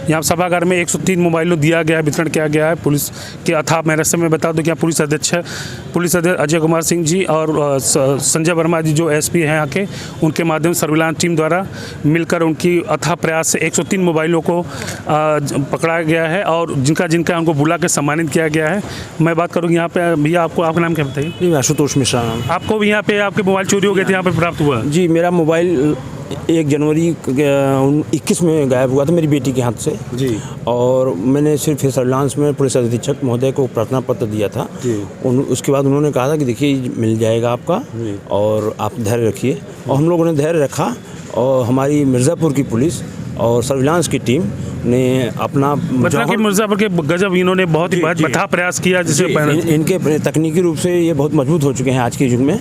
यहाँ सभागार में 103 मोबाइलों दिया गया है, वितरण किया गया है। पुलिस के अथाह मेहनत से मैं बता दूं कि यहाँ पुलिस अध्यक्ष अजय कुमार सिंह जी और संजय वर्मा जी जो एसपी हैं यहाँ के, उनके माध्यम से सर्विलांस टीम द्वारा मिलकर उनकी अथाह प्रयास से 103 मोबाइलों को पकड़ा गया है और जिनका उनको बुला के सम्मानित किया गया है। मैं बात करूँगी यहाँ पे, भैया आपको आपका नाम क्या बताइए? आशुतोष मिश्रा नाम। आपको भी यहाँ पे आपके मोबाइल चोरी हो गए थे, यहाँ पे प्राप्त हुआ? जी, मेरा मोबाइल 1 जनवरी 21 में गायब हुआ था मेरी बेटी के हाथ से जी, और मैंने सिर्फ सर्विलांस में पुलिस अधीक्षक महोदय को प्रार्थना पत्र दिया था जी। उसके बाद उन्होंने कहा था कि देखिए मिल जाएगा आपका और आप धैर्य रखिए, और हम लोगों ने धैर्य रखा और हमारी मिर्ज़ापुर की पुलिस और सर्विलांस की टीम ने अपना मतलब कि मिर्ज़ापुर के गजब इन्होंने बहुत ही बता प्रयास किया, जिसे इनके तकनीकी रूप से ये बहुत मजबूत हो चुके हैं आज के युग में।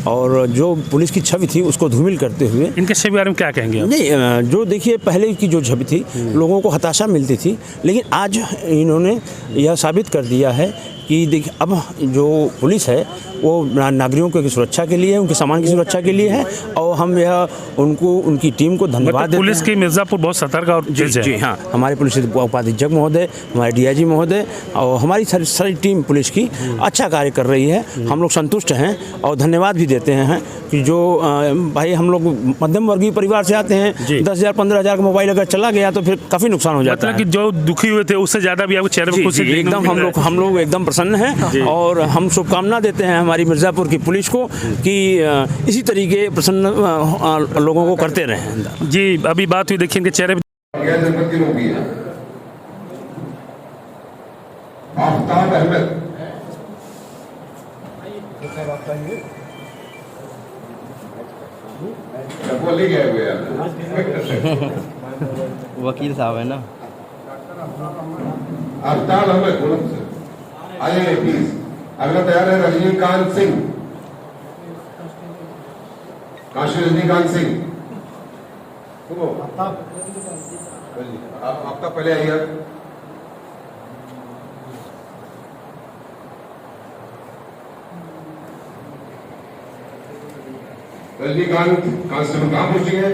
और जो पुलिस की छवि थी उसको धूमिल करते हुए, इनके छवि बारे में क्या कहेंगे आप? नहीं, जो देखिए पहले की जो छवि थी लोगों को हताशा मिलती थी, लेकिन आज इन्होंने यह साबित कर दिया है कि देखिए अब जो पुलिस है वो नागरिकों की सुरक्षा के लिए है, उनके सामान की सुरक्षा के लिए है। और हम यह उनकी टीम को धन्यवाद देते हैं। पुलिस की मिर्ज़ापुर बहुत सतर्क और तेज है। जी हाँ, हमारे पुलिस उपाधीक्षक महोदय, हमारे DIG महोदय और हमारी सारी टीम पुलिस की अच्छा कार्य कर रही है। हम लोग संतुष्ट हैं और धन्यवाद भी देते हैं कि जो भाई हम लोग मध्यम वर्गीय परिवार से आते हैं, 10,000 15,000 का मोबाइल अगर चला गया तो फिर काफ़ी नुकसान हो जाता है। मतलब कि जो दुखी हुए थे उससे ज़्यादा भी आपको चेहरे पर खुशी एकदम हम लोग एकदम प्रसन्न हैं और हम शुभकामना देते हैं हमारी मिर्ज़ापुर की पुलिस को कि इसी तरीके प्रसन्न लोगों को करते रहें। जी, अभी बात हुई, देखिए इनके चेहरे आफ्ताब अहमद, वकील साहब है ना। आफ्ताब अहमद आ जाइए प्लीज। अगला तैयार है रजनीकांत सिंह, काशी रजनीकांत सिंह। आपका पहले आइए। रजनीकांत कांस्टेबल कहाँ पोस्टिंग है?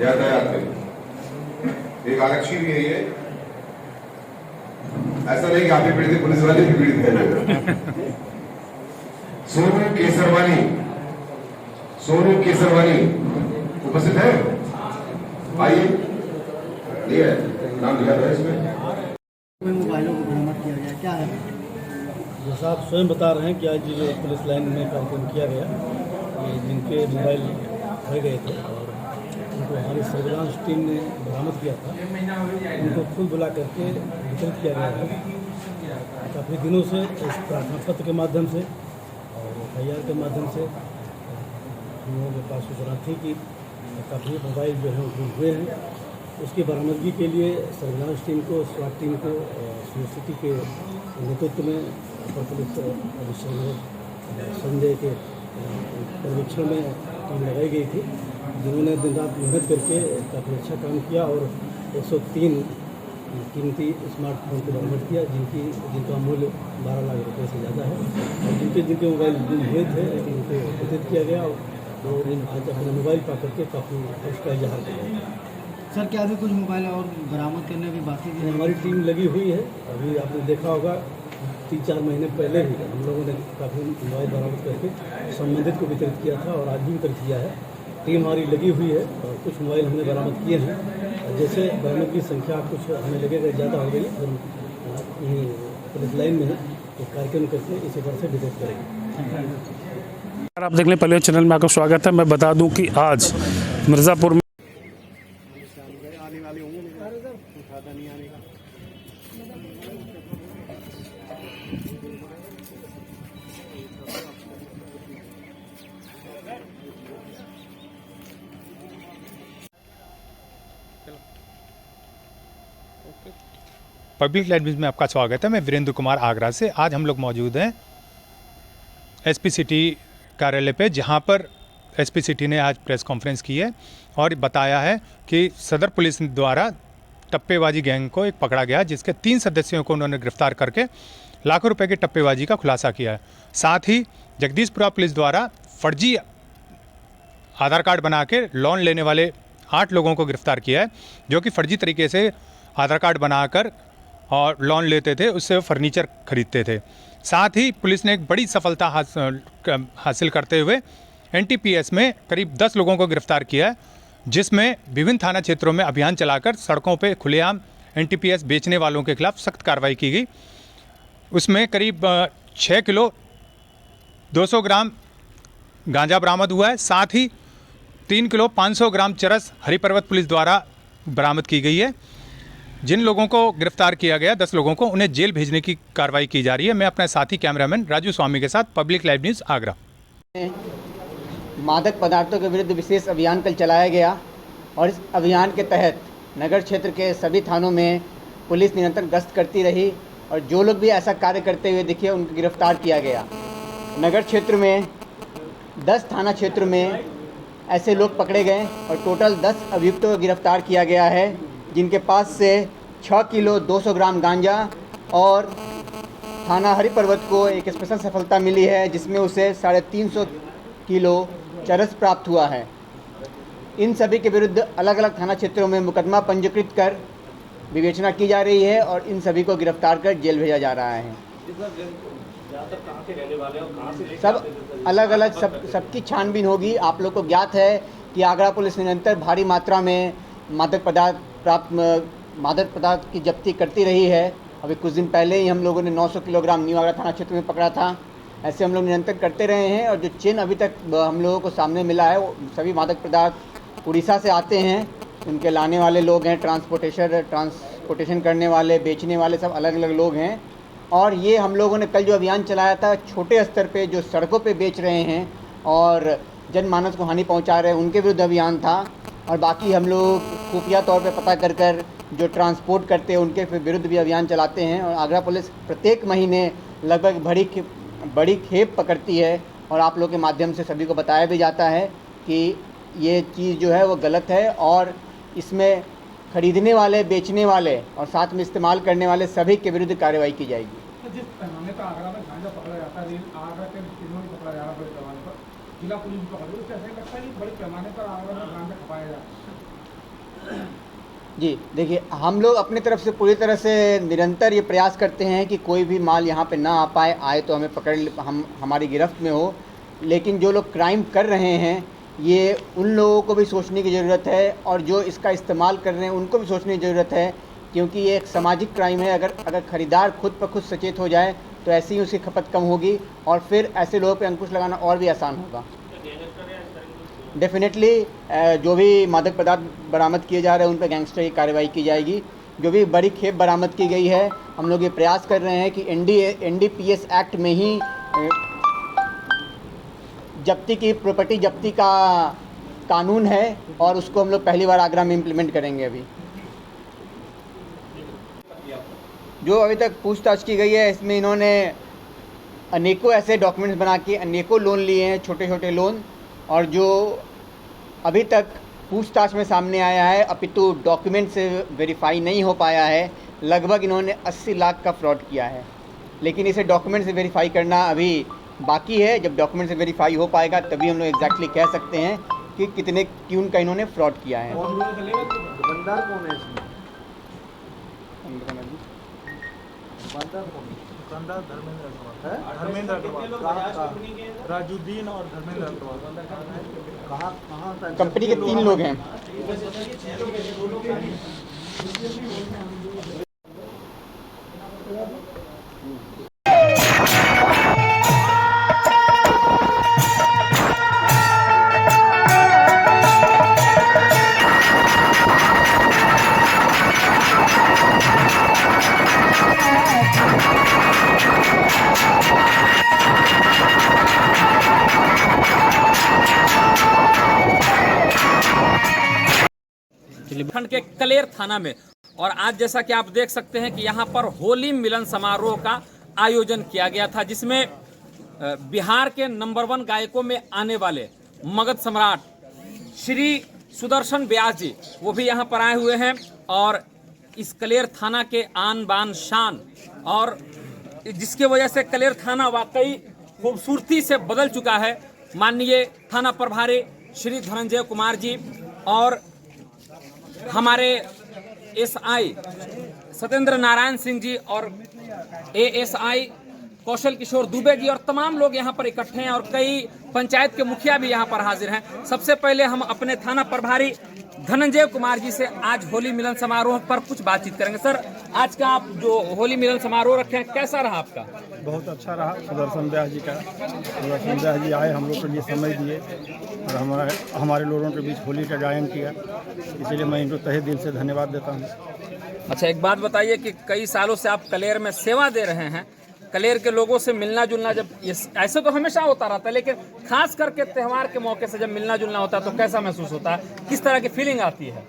यातायात में एक आरक्षी भी है ये। ऐसा नहीं कि आप भी पीड़ित, पुलिस वाले भी पीड़ित हैं। सोनू केसरवानी उपस्थित है? आइए, ये नाम लिखा था इसमें। मोबाइलों को बरामद किया गया, क्या है? जैसा आप स्वयं बता रहे हैं कि आज जो पुलिस लाइन में कार्यक्रम किया गया, जिनके मोबाइल रह गए थे और उनको हमारी सर्विलांस टीम ने बरामद किया था, उनको खुद बुला करके वितरित किया गया है। काफ़ी दिनों से इस प्रार्थना पत्र के माध्यम से और FIR के माध्यम से हम लोगों के पास सूचना थी कि काफ़ी मोबाइल जो है गुम हुए हैं। उसकी बरामदगी के लिए सर्विलांस टीम को, SWAT टीम को, CSCT के नेतृत्व में अपर पुलिस अधीक्षक संजय के पर्यवेक्षण में टीम लगाई गई थी, जिन्होंने दिन रात मेहनत करके काफ़ी अच्छा काम किया और 103 कीमती स्मार्टफोन को बरामद किया, जिनका मूल्य 12 लाख रुपये से ज़्यादा है। और जिनके मोबाइल गुम हुए थे उनको वितरित किया गया और आज अपने मोबाइल पा करके काफ़ी उसका इजहार किया। सर, क्या अभी कुछ मोबाइल और बरामद करने की बाकी है? हमारी टीम लगी हुई है। अभी आपने देखा होगा 3-4 महीने पहले ही हम लोगों ने काफ़ी मोबाइल बरामद करके संबंधित को वितरित किया था और आज भी वितरित किया है। टीम हमारी लगी हुई है और कुछ मोबाइल हमने बरामद किए हैं। जैसे बरामद की संख्या कुछ हमें लगेगा ज़्यादा हो गई, हम पुलिस लाइन में एक कार्यक्रम करके इसी तरह से वितरित करेंगे। आप देख लें पहले चैनल में आपका स्वागत है। मैं बता दूं कि आज मिर्ज़ापुर में पब्लिक लाइट न्यूज़ में आपका स्वागत है। मैं वीरेंद्र कुमार आगरा से। आज हम लोग मौजूद हैं SP सिटी कार्यालय पे, जहां पर SP सिटी ने आज प्रेस कॉन्फ्रेंस की है और बताया है कि सदर पुलिस द्वारा टप्पेबाजी गैंग को एक पकड़ा गया, जिसके 3 सदस्यों को उन्होंने गिरफ्तार करके लाखों रुपए की टप्पेबाजी का खुलासा किया है। साथ ही जगदीशपुरा पुलिस द्वारा फर्जी आधार कार्ड बना के लोन लेने वाले 8 लोगों को गिरफ्तार किया है, जो कि फर्जी तरीके से आधार कार्ड बनाकर और लोन लेते थे, उससे फर्नीचर खरीदते थे। साथ ही पुलिस ने एक बड़ी सफलता हासिल करते हुए NTPS में करीब 10 लोगों को गिरफ्तार किया है, जिसमें विभिन्न थाना क्षेत्रों में अभियान चलाकर सड़कों पे खुलेआम NTPS बेचने वालों के खिलाफ सख्त कार्रवाई की गई। उसमें करीब 6 किलो 200 ग्राम गांजा बरामद हुआ है। साथ ही 3 किलो 500 ग्राम चरस हरिपर्वत पुलिस द्वारा बरामद की गई है। जिन लोगों को गिरफ्तार किया गया 10 लोगों को, उन्हें जेल भेजने की कार्रवाई की जा रही है। मैं अपने साथी कैमरामैन राजू स्वामी के साथ, पब्लिक लाइव न्यूज़ आगरा। मादक पदार्थों के विरुद्ध विशेष अभियान कल चलाया गया और इस अभियान के तहत नगर क्षेत्र के सभी थानों में पुलिस निरंतर गश्त करती रही और जो लोग भी ऐसा कार्य करते हुए दिखे उनको गिरफ्तार किया गया। नगर क्षेत्र में 10 थाना क्षेत्र में ऐसे लोग पकड़े गए और टोटल 10 अभियुक्तों को गिरफ्तार किया गया है, जिनके पास से 6 किलो 200 ग्राम गांजा और थाना हरिपर्वत को एक स्पेशल सफलता मिली है जिसमें उसे 350 किलो चरस प्राप्त हुआ है। इन सभी के विरुद्ध अलग अलग थाना क्षेत्रों में मुकदमा पंजीकृत कर विवेचना की जा रही है और इन सभी को गिरफ्तार कर जेल भेजा जा रहा है। सब अलग अलग सबकी छानबीन होगी। आप लोग को ज्ञात है कि आगरा पुलिस निरंतर भारी मात्रा में मादक पदार्थ की जब्ती करती रही है। अभी कुछ दिन पहले ही हम लोगों ने 900 किलोग्राम न्यू आगरा थाना क्षेत्र में पकड़ा था। ऐसे हम लोग निरंतर करते रहे हैं और जो चेन अभी तक हम लोगों को सामने मिला है वो सभी मादक पदार्थ उड़ीसा से आते हैं। उनके लाने वाले लोग हैं, ट्रांसपोर्टेशन करने वाले, बेचने वाले, सब अलग अलग लोग हैं। और ये हम लोगों ने कल जो अभियान चलाया था छोटे स्तर पे जो सड़कों पे बेच रहे हैं और जनमानस को हानि पहुंचा रहे हैं उनके विरुद्ध अभियान था। और बाकी हम लोग खुफिया तौर पे पता कर कर जो ट्रांसपोर्ट करते हैं उनके विरुद्ध भी अभियान चलाते हैं। और आगरा पुलिस प्रत्येक महीने लगभग बड़ी खेप पकड़ती है और आप लोग के माध्यम से सभी को बताया भी जाता है कि ये चीज़ जो है वो गलत है और इसमें खरीदने वाले, बेचने वाले और साथ में इस्तेमाल करने वाले सभी के विरुद्ध कार्रवाई की जाएगी। जिस पैमाने पर आगरा में गांजा पकड़ा जाता है, आगरा के जिलों में पकड़ा जा रहा है बड़े पैमाने पर, जिला पुलिस भी पकड़ रही है, उससे ऐसा लगता है कि बड़े पैमाने पर आगरा में गांजा खपाया जा रहा है। जी देखिए, हम लोग अपनी तरफ से पूरी तरह से निरंतर ये प्रयास करते हैं कि कोई भी माल यहाँ पे ना आ पाए, आए तो हमें हमारी गिरफ्त में हो। लेकिन जो लोग क्राइम कर रहे हैं ये उन लोगों को भी सोचने की ज़रूरत है और जो इसका इस्तेमाल कर रहे हैं उनको भी सोचने की ज़रूरत है, क्योंकि ये एक सामाजिक क्राइम है। अगर खरीदार खुद ब खुद सचेत हो जाए तो ऐसे ही उसकी खपत कम होगी और फिर ऐसे लोगों पे अंकुश लगाना और भी आसान होगा। डेफिनेटली जो भी मादक पदार्थ बरामद किए जा रहे हैं उन पर गैंगस्टर की कार्रवाई की जाएगी। जो भी बड़ी खेप बरामद की गई है, हम लोग ये प्रयास कर रहे हैं कि NDPS एक्ट में ही जब्ती की प्रॉपर्टी जब्ती का कानून है और उसको हम लोग पहली बार आगरा में इम्प्लीमेंट करेंगे। अभी जो अभी तक पूछताछ की गई है इसमें इन्होंने अनेकों ऐसे डॉक्यूमेंट्स बना के अनेकों लोन लिए हैं, छोटे छोटे लोन, और जो अभी तक पूछताछ में सामने आया है अपितु डॉक्यूमेंट से वेरीफाई नहीं हो पाया है, लगभग इन्होंने 80 लाख का फ्रॉड किया है। लेकिन इसे डॉक्यूमेंट से वेरीफाई करना अभी बाकी है। जब डॉक्यूमेंट से वेरीफाई हो पाएगा तभी हम लोग एग्जैक्टली कह सकते हैं कि कितने ट्यून का इन्होंने फ्रॉड किया है। दुकानदार कौन है इसमें? दुकानदार धर्मेंद्र अग्रवाल, राजुद्दीन और धर्मेंद्र अग्रवाल कहाँ कंपनी के 3 लोग हैं। खंड के कलेर थाना में। और आज जैसा कि आप देख सकते हैं कि यहाँ पर होली मिलन समारोह का आयोजन किया गया था, जिसमें बिहार के नंबर 1 गायकों में आने वाले मगध सम्राट श्री सुदर्शन व्यास जी वो भी यहाँ पर आए हुए हैं। और इस कलेर थाना के आन बान शान और जिसके वजह से कलेर थाना वाकई खूबसूरती से बदल चुका है। माननीय थाना प्रभारी श्री धनंजय कुमार जी और हमारे SI सत्येंद्र नारायण सिंह जी और ASI कौशल किशोर दुबे जी और तमाम लोग यहाँ पर इकट्ठे हैं और कई पंचायत के मुखिया भी यहाँ पर हाजिर हैं। सबसे पहले हम अपने थाना प्रभारी धनंजय कुमार जी से आज होली मिलन समारोह पर कुछ बातचीत करेंगे। सर, आज का आप जो होली मिलन समारोह रखे हैं कैसा रहा आपका? बहुत अच्छा रहा। सुदर्शन व्यास जी का, सुदर्शन व्यास जी आए, हम लोग के लिए समय दिए और हमारे लोगों के बीच होली का गायन किया, इसलिए मैं इनको तहे दिल से धन्यवाद देता हूँ। अच्छा, एक बात बताइए कि कई सालों से आप कलेर में सेवा दे रहे हैं, कलेर के लोगों से मिलना जुलना, जब ऐसे तो हमेशा होता रहता है, लेकिन खास करके त्यौहार के मौके से जब मिलना जुलना होता है तो कैसा महसूस होता है, किस तरह की फीलिंग आती है?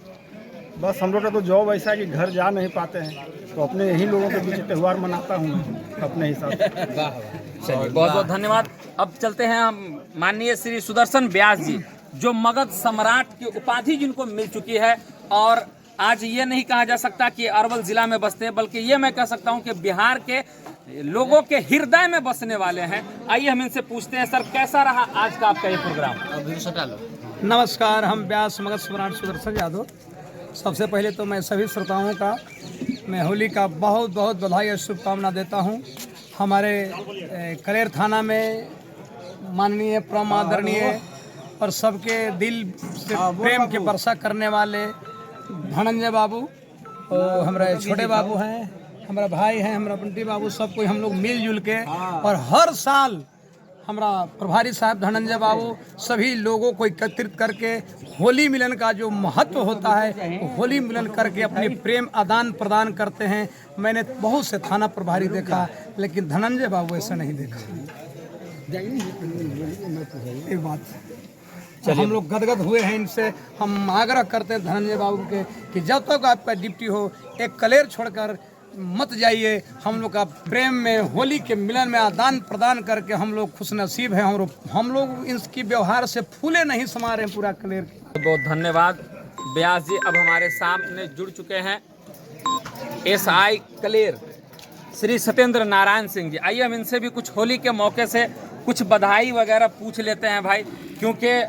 बस हम लोग का तो जॉब ऐसा है कि घर जा नहीं पाते हैं, तो अपने यही लोगों के बीच त्यौहार मनाता हूँ अपने हिसाब से। चलिए, बहुत बहुत धन्यवाद। अब चलते हैं हम माननीय श्री सुदर्शन व्यास जी, जो मगध सम्राट की उपाधि जिनको मिल चुकी है, और आज ये नहीं कहा जा सकता कि अरवल जिला में बसते हैं, बल्कि ये मैं कह सकता हूँ कि बिहार के लोगों के हृदय में बसने वाले हैं। आइए हम इनसे पूछते हैं, सर कैसा रहा आज का आपका ये प्रोग्राम? नमस्कार, हम व्यास मगध सम्राट सुदर्शन यादव। सबसे पहले तो मैं सभी श्रोताओं का मैं होली का बहुत बहुत बधाई और शुभकामना देता हूं। हमारे कलेर थाना में माननीय परम आदरणीय और सबके दिल से प्रेम की वर्षा करने वाले धनंजय बाबू और हमारे छोटे बाबू हैं, हमारा भाई हैं, हमारा बंटी बाबू, सब कोई हम लोग मिलजुल के, और हर साल हमारा प्रभारी साहब धनंजय बाबू सभी लोगों को एकत्रित करके होली मिलन का जो महत्व होता है वो होली मिलन करके अपनी प्रेम आदान प्रदान करते हैं। मैंने बहुत से थाना प्रभारी देखा, लेकिन धनंजय बाबू ऐसा नहीं देखा। एक बात तो हम लोग गदगद हुए हैं इनसे। हम आग्रह करते हैं धनंजय बाबू के कि जब तक आपका ड्यूटी हो एक कलेर छोड़कर मत जाइए। हम लोग का प्रेम में होली के मिलन में आदान प्रदान करके हम लोग खुश नसीब हैं, और हम लोग इसकी व्यवहार से फूले नहीं समा रहे हैं पूरा कलेर की। बहुत धन्यवाद व्यास जी। अब हमारे सामने जुड़ चुके हैं SI कलेर श्री सत्येंद्र नारायण सिंह जी। आइए हम इनसे भी कुछ होली के मौके से कुछ बधाई वगैरह पूछ लेते हैं भाई, क्योंकि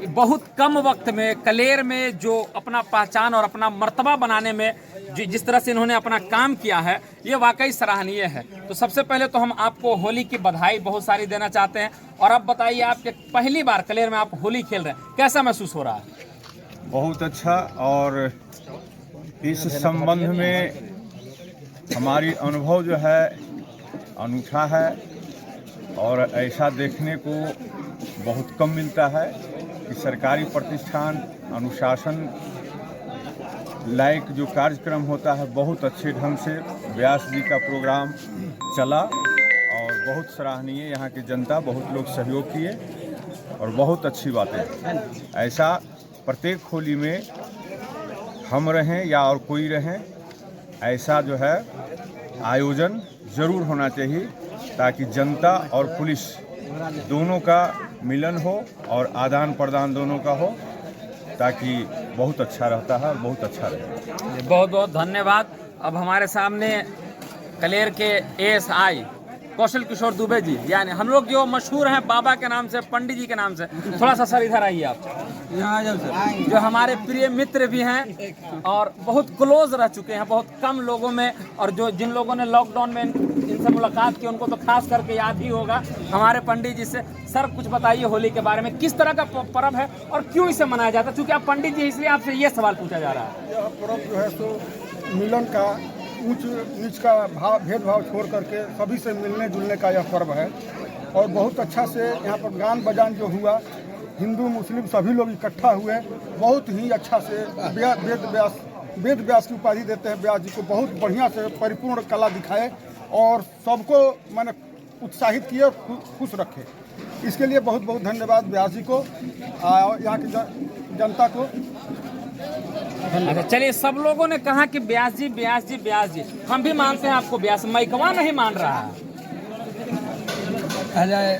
बहुत कम वक्त में कलेर में जो अपना पहचान और अपना मर्तबा बनाने में जिस तरह से इन्होंने अपना काम किया है, ये वाकई सराहनीय है। तो सबसे पहले तो हम आपको होली की बधाई बहुत सारी देना चाहते हैं, और अब बताइए आपके पहली बार कलेर में आप होली खेल रहे हैं, कैसा महसूस हो रहा है? बहुत अच्छा, और इस संबंध में हमारी अनुभव जो है अनूठा है, और ऐसा देखने को बहुत कम मिलता है कि सरकारी प्रतिष्ठान अनुशासन लायक जो कार्यक्रम होता है बहुत अच्छे ढंग से व्यास जी का प्रोग्राम चला, और बहुत सराहनीय। यहाँ की जनता बहुत लोग सहयोग किए और बहुत अच्छी बातें। ऐसा प्रत्येक होली में हम रहें या और कोई रहें, ऐसा जो है आयोजन ज़रूर होना चाहिए, ताकि जनता और पुलिस दोनों का मिलन हो और आदान प्रदान दोनों का हो, ताकि बहुत अच्छा रहता है, बहुत अच्छा रहेगा। बहुत बहुत धन्यवाद। अब हमारे सामने कलेर के ASI कौशल किशोर दुबे जी, यानी हम लोग जो मशहूर हैं बाबा के नाम से, पंडित जी के नाम से। थोड़ा सा सर इधर आइए आप, जो हमारे प्रिय मित्र भी हैं और बहुत क्लोज रह चुके हैं बहुत कम लोगों में, और जो जिन लोगों ने लॉकडाउन में इनसे मुलाकात की उनको तो खास करके याद ही होगा हमारे पंडित जी से। सर कुछ बताइए होली के बारे में, किस तरह का पर्व है और क्यों इसे मनाया जाता है? क्योंकि आप पंडित जी, इसलिए आपसे ये सवाल पूछा जा रहा है। यह पर्व जो है तो मिलन का, ऊंच नीच का भेदभाव छोड़ करके सभी से मिलने जुलने का यह पर्व है, और बहुत अच्छा से यहाँ पर गान बजान जो हुआ, हिंदू मुस्लिम सभी लोग इकट्ठा हुए, बहुत ही अच्छा से वेद व्यास की उपाधि देते हैं व्यास जी को। बहुत बढ़िया से परिपूर्ण कला दिखाए और सबको मैंने उत्साहित किए और खुश रखे। इसके लिए बहुत बहुत धन्यवाद व्यास जी को, यहाँ की जनता को। अच्छा चलिए, सब लोगों ने कहा कि व्यास जी व्यास जी व्यास जी, हम भी मानते हैं आपको व्यास, मैकवा नहीं मान रहा है।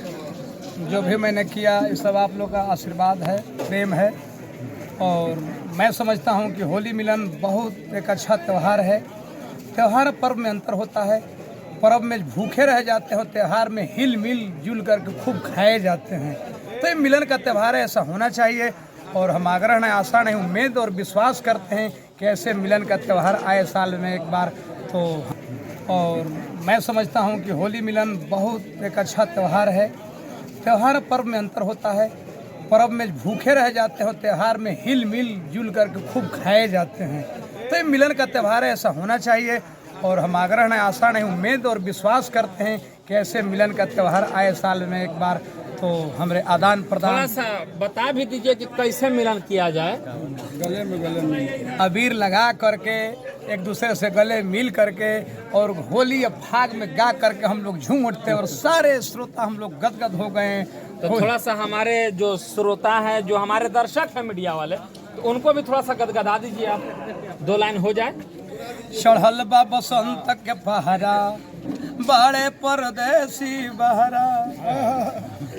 जो भी मैंने किया ये सब आप लोग का आशीर्वाद है, प्रेम है, और मैं समझता हूँ कि होली मिलन बहुत एक अच्छा त्यौहार है। त्यौहार पर्व में अंतर होता है, पर्व में भूखे रह जाते हो, त्यौहार में हिल मिल जुल करके खूब खाए जाते हैं। तो ये मिलन का त्यौहार है, ऐसा होना चाहिए, और हम आग्रह नहीं, आशा नहीं, उम्मीद और विश्वास करते हैं कि ऐसे मिलन का त्यौहार आए साल में एक बार। तो और मैं समझता हूँ कि होली मिलन बहुत एक अच्छा त्यौहार है। त्यौहार पर्व में अंतर होता है, पर्व में भूखे रह जाते हो, त्यौहार में हिल मिल जुल करके खूब खाए जाते हैं। तो ये मिलन का त्यौहार है, ऐसा होना चाहिए, और हम आग्रह नहीं, आशा नहीं, उम्मीद और विश्वास करते हैं कि ऐसे मिलन का त्यौहार आए साल में एक बार। तो हमारे आदान प्रदान, थोड़ा सा बता भी दीजिए कि कैसे मिलन किया जाए। गले में अबीर लगा करके एक दूसरे से गले मिल करके और होली या फाग में गा करके हम लोग झूम उठते हैं और सारे श्रोता हम लोग गदगद हो गए हैं। तो थोड़ा सा हमारे जो श्रोता हैं, जो हमारे दर्शक हैं मीडिया वाले, तो उनको भी थोड़ा सा गदगदा दीजिए आप, 2 लाइन हो जाए। चढ़ल बा बसंत के पहरा बड़े परदेसी बहरा,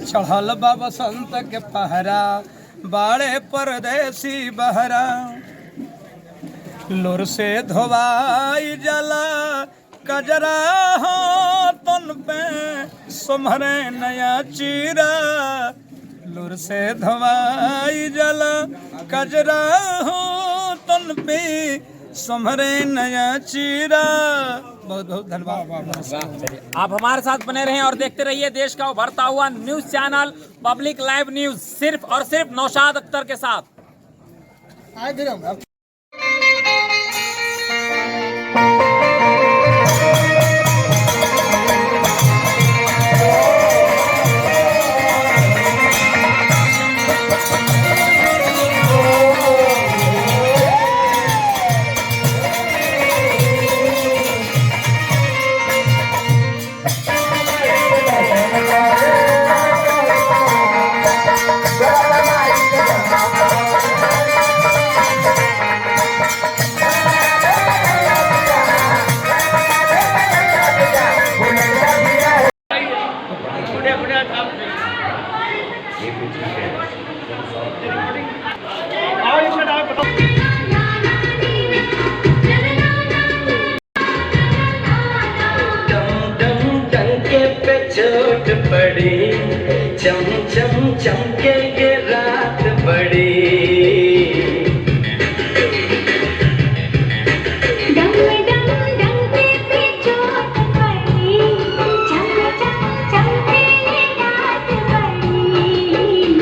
चढ़ल बा बसंत के पहरा बड़े परदेसी बहरा, लोर से धोवाई जला कजरा हो तन पे सुमरे नया चीरा, लोर से धोवाई जला कजरा हो तन पे सुमरे नया चीरा। बहुत बहुत धन्यवाद। आप हमारे साथ बने रहें और देखते रहिए देश का उभरता हुआ news channel public live news, सिर्फ और सिर्फ नौशाद अख्तर के साथ। चोट पड़ी चम चम चमके ये रात बड़ी, डम डम डंके पे चोट पड़ी चम चम चमके ये रात बड़ी,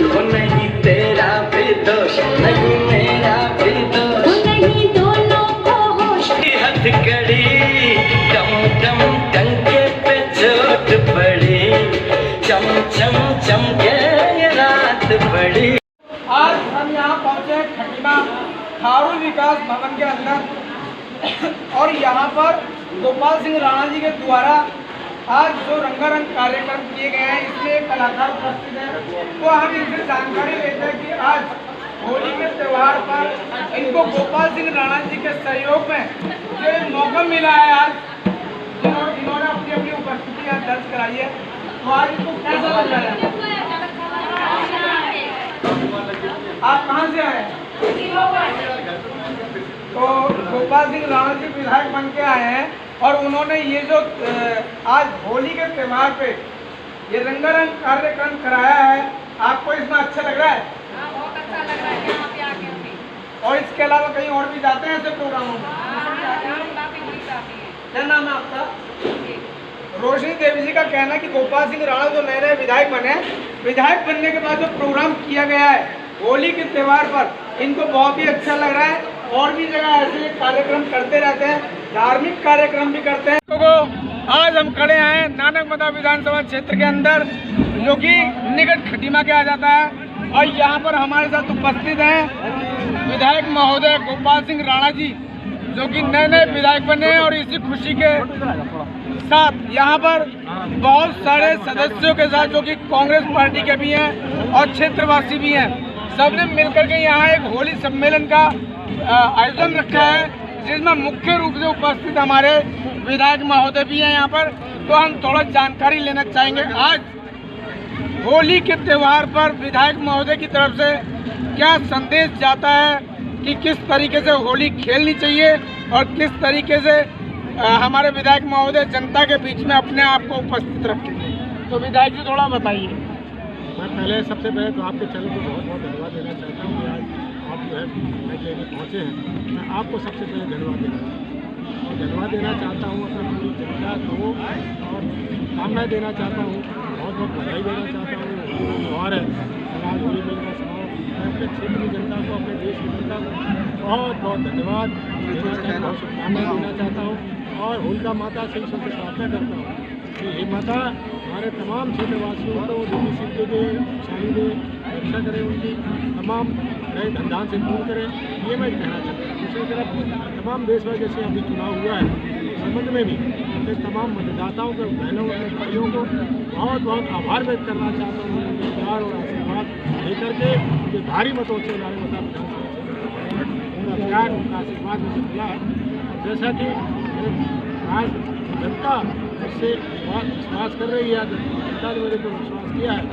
ओ नहीं तेरा भी दोष नहीं मेरा भी दोष, ओ नहीं दोनों को होश की हथकड़ी, डम डम डंके पे चोट पड़ी चम चम चमके ये रात बड़ी। आज हम यहाँ पहुँचे खटीमा थारू विकास भवन के अंदर और यहाँ पर गोपाल सिंह राणा जी के द्वारा आज जो रंगारंग कार्यक्रम किए गए हैं, इसमें कलाकार उपस्थित हैं। तो हम इनसे जानकारी लेते हैं कि आज होली के त्यौहार पर इनको गोपाल सिंह राणा जी के सहयोग में जो मौका मिला है, आज इन्होंने अपनी अपनी उपस्थिति यहाँ दर्ज कराई है, तो आज इनको कैसा लग रहा है? आप कहाँ से आए? तो गोपाल सिंह राणा जी विधायक बन के आए हैं और उन्होंने ये जो आज होली के त्यौहार पे ये रंगारंग कार्यक्रम कराया है, आपको इसमें अच्छा लग रहा है? बहुत अच्छा लग रहा है यहाँ पे आके हमें। और इसके अलावा कहीं और भी जाते हैं ऐसे प्रोग्रामों में? क्या नाम है आपका? रोशनी देवी जी का कहना है कि गोपाल सिंह राणा जो नए नए विधायक बने, विधायक बनने के बाद जो प्रोग्राम किया गया है होली के त्यौहार पर, इनको बहुत ही अच्छा लग रहा है। और भी जगह ऐसे कार्यक्रम करते रहते हैं, धार्मिक कार्यक्रम भी करते हैं। तो आज हम खड़े हैं नानक मता विधानसभा क्षेत्र के अंदर, जो कि निकट खटीमा कहा जाता है, और यहाँ पर हमारे साथ उपस्थित हैं विधायक महोदय गोपाल सिंह राणा जी, जो कि नए नए विधायक बने हैं। और इसी खुशी के साथ यहाँ पर बहुत सारे सदस्यों के साथ, जो कि कांग्रेस पार्टी के भी हैं और क्षेत्रवासी भी हैं, सबने मिलकर के यहाँ एक होली सम्मेलन का आयोजन रखा है, जिसमें मुख्य रूप से उपस्थित हमारे विधायक महोदय भी हैं यहाँ पर। तो हम थोड़ा जानकारी लेना चाहेंगे, आज होली के त्यौहार पर विधायक महोदय की तरफ से क्या संदेश जाता है कि किस तरीके से होली खेलनी चाहिए और किस तरीके से हमारे विधायक महोदय जनता के बीच में अपने आप को उपस्थित रखेंगे। तो विधायक जी थोड़ा बताइए। मैं सबसे पहले तो आपके चैनल को बहुत बहुत धन्यवाद देना चाहता हूँ कि आज आप जो है माइक लेने पहुँचे हैं। मैं आपको सबसे पहले धन्यवाद देना चाहता हूँ और धन्यवाद देना चाहता हूँ अपने पूरी जनता को, और कामनाएँ देना चाहता हूँ, बहुत बहुत बधाई देना चाहता हूँ। त्यौहार है, समाज होली मिलना समाज, मैं अपने क्षेत्र की जनता को, अपने देश की जनता को बहुत बहुत धन्यवाद देना चाहता हूँ, शुभकामनाएँ देना चाहता हूँ। और होलिका माता से ईश्वर से प्रार्थना करता हूँ कि हे माता हमारे तमाम क्षेत्रवासियों को देवी सिद्धि दे, शाली दे, रक्षा करें, उनकी तमाम नए धंधान से दूर करें, ये मैं कहना चाहता हूँ। दूसरी तरफ तमाम देशवासी जैसे अभी चुनाव हुआ है, इस संबंध में भी अपने तमाम मतदाताओं को, बहनों और भाइयों को बहुत बहुत आभार व्यक्त करना चाहता हूँ। उनके प्यार और आशीर्वाद लेकर के उनके भारी मतों से हमारे उनका प्यार, उनका आशीर्वाद मुझे मिला है। जैसा कि आज जनता मुझसे विश्वास कर रही है, जनता ने मेरे को विश्वास किया है,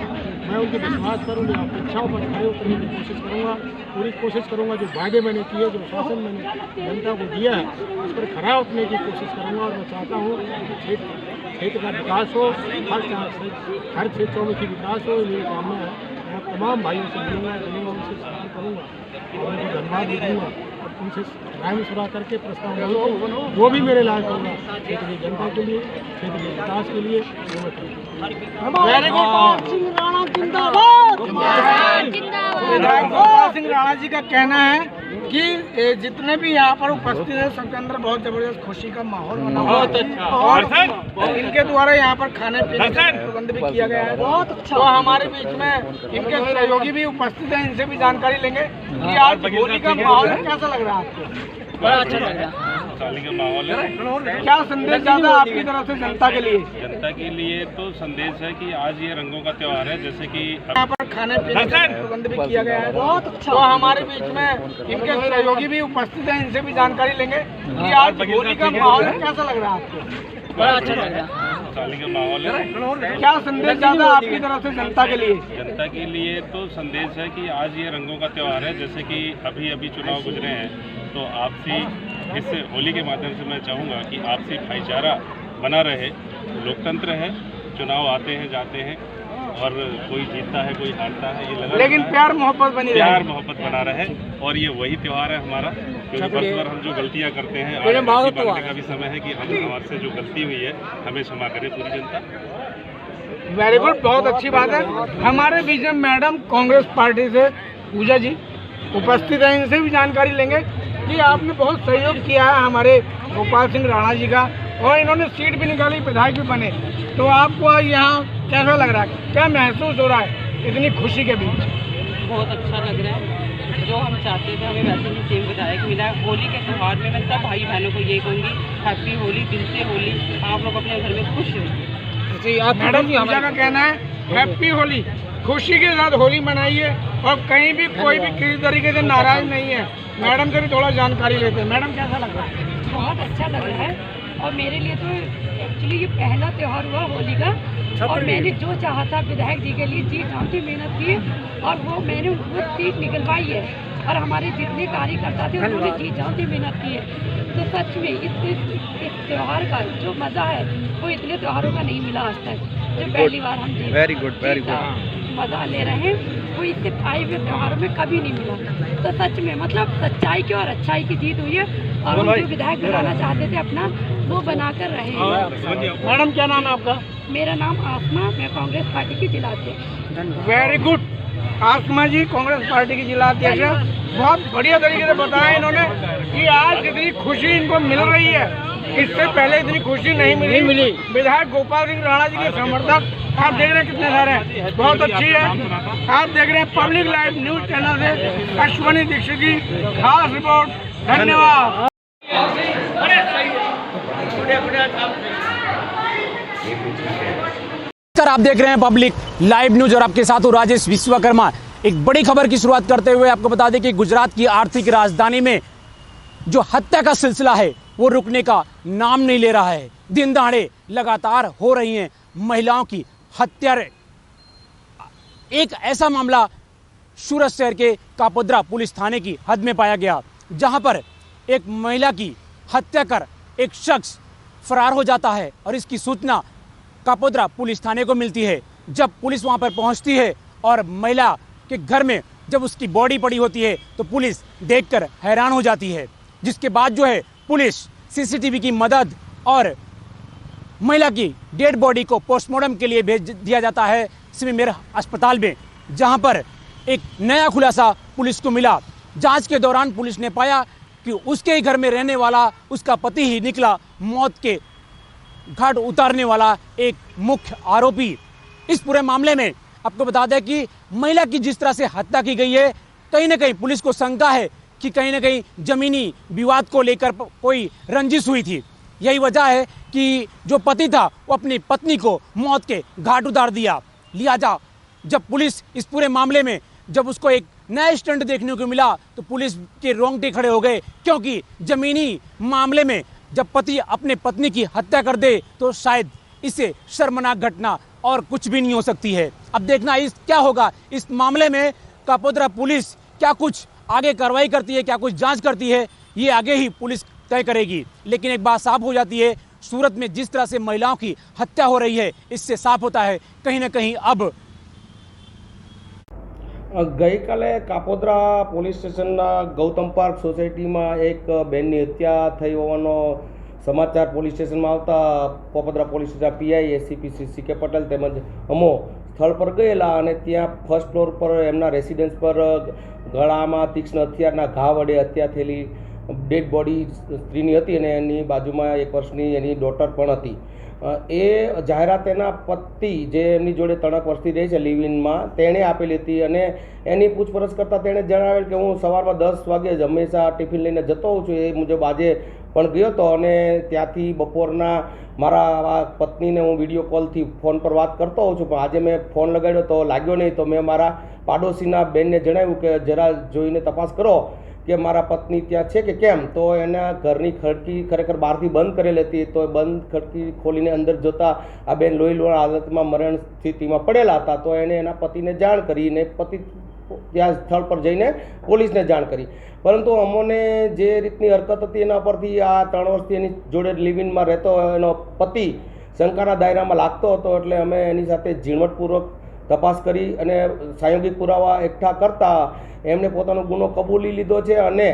मैं उनके विश्वास पर, उनकी अपेक्षाओं पर खड़े उतरने की कोशिश करूँगा, पूरी कोशिश करूँगा। जो वायदे मैंने किए, जो शासन मैंने जनता को दिया है, उस पर खड़ा उतरने की कोशिश करूँगा। और मैं चाहता हूँ कि क्षेत्र का विकास हो, हर क्षेत्रों में की विकास हो, मेरी कामना है। मैं तमाम भाइयों से मिलूँगा, उनसे सवाल करूँगा और उनको धन्यवाद भी दूँगा और उनसे राय मशुरा करके प्रस्ताव जो भी मेरे लायक होगा क्षेत्र की जनता के लिए, क्षेत्र के विकास के लिए, वो मैं करूँगा। Very good. सिंह राणा जिंदाबाद। विधायक गोपाल सिंह राणा जी का कहना है कि जितने भी यहाँ पर उपस्थित हैं सबके अंदर बहुत जबरदस्त खुशी का माहौल बना हुआ है और इनके द्वारा यहाँ पर खाने पीने का प्रबंध भी किया गया है। बहुत अच्छा। तो हमारे बीच में इनके सहयोगी भी उपस्थित हैं, इनसे भी जानकारी लेंगे कि आज होली का माहौल कैसा लग रहा है आपको? बड़ा अच्छा लग रहा है। होली का माहौल है। क्या संदेश ज्यादा आपकी तरफ से जनता के लिए? जनता के लिए तो संदेश है कि आज ये रंगों का त्योहार है, जैसे कि यहाँ पर खाने पीने का प्रबंध भी किया गया है। बहुत अच्छा। तो हमारे बीच में इनके सहयोगी भी उपस्थित हैं, इनसे भी जानकारी लेंगे कि आज होली का माहौल कैसा लग रहा है आपको? बड़ा अच्छा लग रहा है। होली का माहौल है। क्या संदेश ज्यादा आपकी तरफ से जनता के लिए? जनता के लिए तो संदेश है कि आज ये रंगों का त्योहार है, जैसे कि अभी चुनाव गुजरे हैं, तो आपसी इस होली के माध्यम से मैं चाहूँगा कि आपसी भाईचारा बना रहे। लोकतंत्र है, चुनाव आते हैं जाते हैं और कोई जीतता है कोई हारता है, ये लगा, लेकिन प्यार मोहब्बत बनी रहे, प्यार मोहब्बत बना रहे। और ये वही त्योहार है हमारा, क्योंकि वर्ष भर हम जो गलतियाँ करते हैं, आज बांटने का भी समय है कि हमारे से जो गलती हुई है हमें क्षमा करे पूरी जनता। वेरी गुड, बहुत अच्छी बात है। हमारे बीच में मैडम कांग्रेस पार्टी से पूजा जी उपस्थित है, इनसे भी जानकारी लेंगे कि आपने बहुत सहयोग किया है हमारे गोपाल सिंह राणा जी का और इन्होंने सीट भी निकाली, विधायक भी बने, तो आपको यहाँ कैसा लग रहा है, क्या महसूस हो रहा है इतनी खुशी के बीच? बहुत अच्छा लग रहा है। जो हम चाहते थे हमें वैसे ही सेम विधायक मिला है। होली के त्यौहार में मैं सब भाई बहनों को यही कहूँगी, हैप्पी होली, दिल से होली, आप लोग अपने घर में खुश रहें। मैडम पूजा का कहना है हैप्पी होली, खुशी के साथ होली मनाइए और कहीं भी कोई भी किसी तरीके से नाराज नहीं है। मैडम से भी थोड़ा जानकारी लेते हैं। मैडम कैसा लग रहा है? बहुत अच्छा लग रहा है और मेरे लिए तो एक्चुअली ये पहला त्यौहार हुआ होली का और मैंने जो चाहा था विधायक जी के लिए जी जान से मेहनत की और वो मैंने उनको सीट निकलवाई है और हमारे जितने कार्यकर्ता थे उन्होंने जी जान से मेहनत की है। तो सच में इस त्यौहार का जो मज़ा है वो इतने त्योहारों का नहीं मिला आज तक, जो पहली बार हम वेरी गुड मज़ा ले रहे हैं वो इससे आए हुए त्योहारों में कभी नहीं मिला। तो सच में मतलब सच्चाई की और अच्छाई की जीत हुई है और हम जो विधायक बनाना चाहते थे अपना वो बनाकर रहे हैं। मैडम क्या नाम है आपका? मेरा नाम आसमा, मैं कांग्रेस पार्टी की जिलाध्यक्ष। वेरी गुड, आसमा जी कांग्रेस पार्टी की जिलाध्यक्ष। बहुत बढ़िया तरीके से बताया इन्होंने कि आज इतनी खुशी इनको मिल रही है, इससे पहले इतनी खुशी नहीं मिली। विधायक गोपाल सिंह राणा जी के समर्थक आप देख रहे हैं कितने सारे हैं, बहुत अच्छी है। आप देख रहे हैं पब्लिक लाइव न्यूज चैनल से अश्वनी दीक्षित की खास रिपोर्ट। धन्यवाद। आप देख रहे हैं पब्लिक लाइव न्यूज और आपके साथ हूं राजेश विश्वकर्मा। एक बड़ी खबर की शुरुआत करते हुए आपको बता दें कि गुजरात की आर्थिक राजधानी में जो हत्या का सिलसिला है वो रुकने का नाम नहीं ले रहा है। दिन दहाड़े लगातार हो रही हैं महिलाओं की हत्या। एक ऐसा मामला सूरत शहर के कापोद्रा पुलिस थाने की हद में पाया गया, जहां पर एक महिला की हत्या कर एक शख्स फरार हो जाता है और इसकी सूचना कापोद्रा पुलिस थाने को मिलती है। जब पुलिस वहां पर पहुंचती है और महिला के घर में जब उसकी बॉडी पड़ी होती है तो पुलिस देखकर हैरान हो जाती है, जिसके बाद जो है पुलिस सीसीटीवी की मदद और महिला की डेड बॉडी को पोस्टमार्टम के लिए भेज दिया जाता है सिमिमेर अस्पताल में, जहां पर एक नया खुलासा पुलिस को मिला। जांच के दौरान पुलिस ने पाया कि उसके ही घर में रहने वाला उसका पति ही निकला मौत के घाट उतारने वाला एक मुख्य आरोपी। इस पूरे मामले में आपको बता दें कि महिला की जिस तरह से हत्या की गई है, कहीं ना कहीं पुलिस को शंका है कि कहीं ना कहीं जमीनी विवाद को लेकर कोई रंजिश हुई थी। यही वजह है कि जो पति था वो अपनी पत्नी को मौत के घाट उतार दिया। लिहाजा जब पुलिस इस पूरे मामले में जब उसको एक नया स्टंट देखने को मिला तो पुलिस के रोंगटे खड़े हो गए, क्योंकि जमीनी मामले में जब पति अपने पत्नी की हत्या कर दे तो शायद इससे शर्मनाक घटना और कुछ भी नहीं हो सकती है। अब देखना इस क्या होगा इस मामले में। कापोद्रा पुलिस क्या कुछ आगे कार्रवाई करती है, क्या कुछ जांच करती है, ये आगे ही पुलिस तय करेगी। लेकिन एक बात साफ हो जाती है, सूरत में जिस तरह से महिलाओं की हत्या हो रही है, इससे साफ होता है कहीं ना कहीं अब ગઈકાલે કાપોદ્રા પોલીસ સ્ટેશનના ગૌતમ પાર્ક સોસાયટીમાં એક બેનની હત્યા થઈ હોવાનો સમાચાર પોલીસ સ્ટેશનમાં આવતા Kapodra police station PI ACP Shri C K. Patel તેમજ અમો સ્થળ પર ગયેલા અને ત્યાં ફર્સ્ટ ફ્લોર પર એમના રેસિડેન્સ પર ગળામાં તીક્ષ્ણ હથિયારના ઘા વડે હત્યા થયેલી ડેડ બોડી સ્ત્રીની હતી અને એની બાજુમાં 1 વર્ષની એની ડોટર પણ હતી। એ જાહેરાત એના પતિ જે એમની જોડે 3 વર્ષથી રહે છે લિવ ઇનમાં તેણે આપેલી હતી અને એની પૂછપરછ કરતાં તેણે જણાવેલ કે હું સવારમાં 10 વાગે જ હંમેશા ટિફિન લઈને જતો હોઉં છું। એ મુજબ આજે પણ ગયો હતો અને ત્યાંથી બપોરના મારા પત્નીને હું વિડીયો કોલથી ફોન પર વાત કરતો હોઉં છું, પણ આજે મેં ફોન લગાડ્યો તો લાગ્યો નહીં, તો મેં મારા પાડોશીના બેનને જણાવ્યું કે જરા જોઈને તપાસ કરો કે મારા પત્ની ત્યાં છે કે કેમ। તો એના ઘરની ખડકી ખરેખર બહારથી બંધ કરેલી હતી, તો બંધ ખડકી ખોલીને અંદર જોતા આ બેન લોહી લોહણ હાલતમાં મરણ સ્થિતિમાં પડેલા હતા। તો એણે એના પતિને જાણ કરી ને પતિ ત્યાં સ્થળ પર જઈને પોલીસને જાણ કરી, પરંતુ અમોને જે રીતની હરકત હતી એના પરથી આ 3 વર્ષથી એની જોડે લિવ ઇનમાં રહેતો એનો પતિ શંકાના દાયરામાં લાગતો હતો, એટલે અમે એની સાથે ઝીણવટપૂર્વક તપાસ કરી અને સાયોગિક પુરાવા એકઠા કરતા એમને પોતાનો ગુનો કબૂલી લીધો છે અને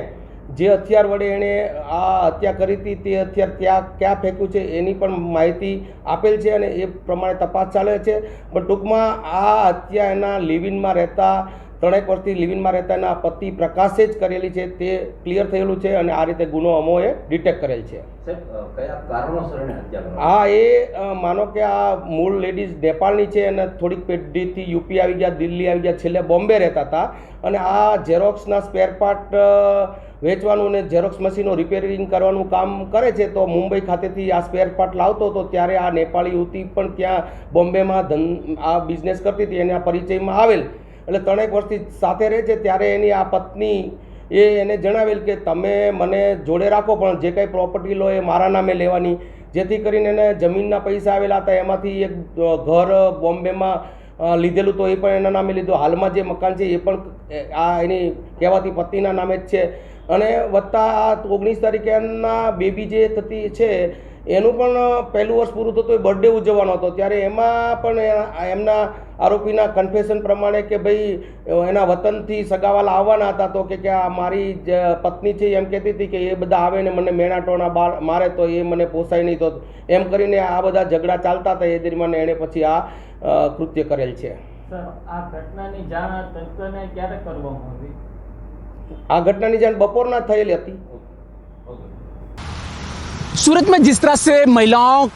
જે હથિયાર વડે એણે આ હત્યા કરી હતી તે હથિયાર ક્યાં ફેંક્યું છે એની પણ માહિતી આપેલ છે અને એ પ્રમાણે તપાસ ચાલે છે। પણ ટૂંકમાં આ હત્યા એના લિવ ઇનમાં રહેતા 3 વર્ષથી લિવ ઇનમાં રહેતા એના પતિ પ્રકાશે જ કરેલી છે, તે ક્લિયર થયેલું છે અને આ રીતે ગુનો અમોએ ડિટેક્ટ કરેલ છે। હા, એ માનો કે આ મૂળ લેડીઝ નેપાળની છે અને થોડીક પેઢીથી યુપી આવી ગયા, દિલ્હી આવી ગયા, છેલ્લે બોમ્બે રહેતા હતા અને આ ઝેરોક્સના સ્પેર પાર્ટ વેચવાનું ને ઝેરોક્સ મશીનો રિપેરિંગ કરવાનું કામ કરે છે। તો મુંબઈ ખાતેથી આ સ્પેર પાર્ટ લાવતો હતો ત્યારે આ નેપાળી યુવતી પણ ત્યાં બોમ્બેમાં આ બિઝનેસ કરતી હતી, એના પરિચયમાં આવેલ, એટલે 3 વર્ષથી સાથે રહે છે। ત્યારે એની આ પત્ની એને જણાવેલ કે તમે મને જોડે રાખો પણ જે કંઈ પ્રોપર્ટી લો એ મારા નામે લેવાની, જેથી કરીને એને જમીનના પૈસા આવેલા હતા એમાંથી એક ઘર બોમ્બેમાં લીધેલું તો એ પણ એના નામે લીધું। હાલમાં જે મકાન છે એ પણ આ એની કહેવાતી પત્નીના નામે જ છે અને વત્તા 19 તારીખે એના બેબી જે થતી છે એનું પણ 1 વર્ષ પૂરું થતું એ બર્થડે ઉજવવાનો હતો, ત્યારે એમાં પણ એમના આરોપીના કન્ફેશન પ્રમાણે કે ભાઈ એના વતનથી સગાવાલા આવવાના હતા, તો કે આ મારી પત્ની છે એમ કહેતી હતી કે એ બધા આવે ને મને મેણા ટોણા મારે તો એ મને પોસાય નહીં, તો એમ કરીને આ બધા ઝઘડા ચાલતા હતા। એ દરમિયાન એણે પછી આ કૃત્ય કરેલ છે। આ ઘટનાની જાણ તંત્રને ક્યારે કરવામાં આવી? આ ઘટનાની જાણ બપોરના થયેલી હતી। सूरत में जिस तरह से महिलाओं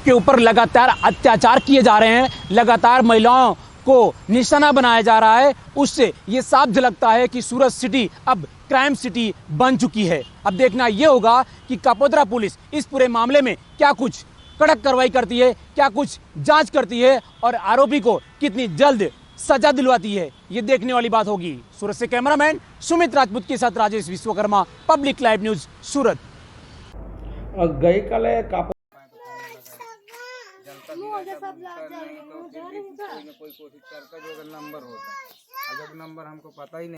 के ऊपर लगातार अत्याचार किए जा रहे हैं, लगातार महिलाओं को निशाना बनाया जा रहा है, उससे ये साफ झलकता है कि सूरत सिटी अब क्राइम सिटी बन चुकी है। अब देखना ये होगा कि कापोद्रा पुलिस इस पूरे मामले में क्या कुछ कड़क कार्रवाई करती है, क्या कुछ जांच करती है और आरोपी को कितनी जल्द सजा दिलवाती है, ये देखने वाली बात होगी। सूरत से कैमरामैन सुमित राजपूत के साथ Rajesh Vishwakarma, public live news, Surat. ગઈકાલે कोई कोशिश करता जो अगर नंबर होता, जब नंबर हमको पता ही नहीं।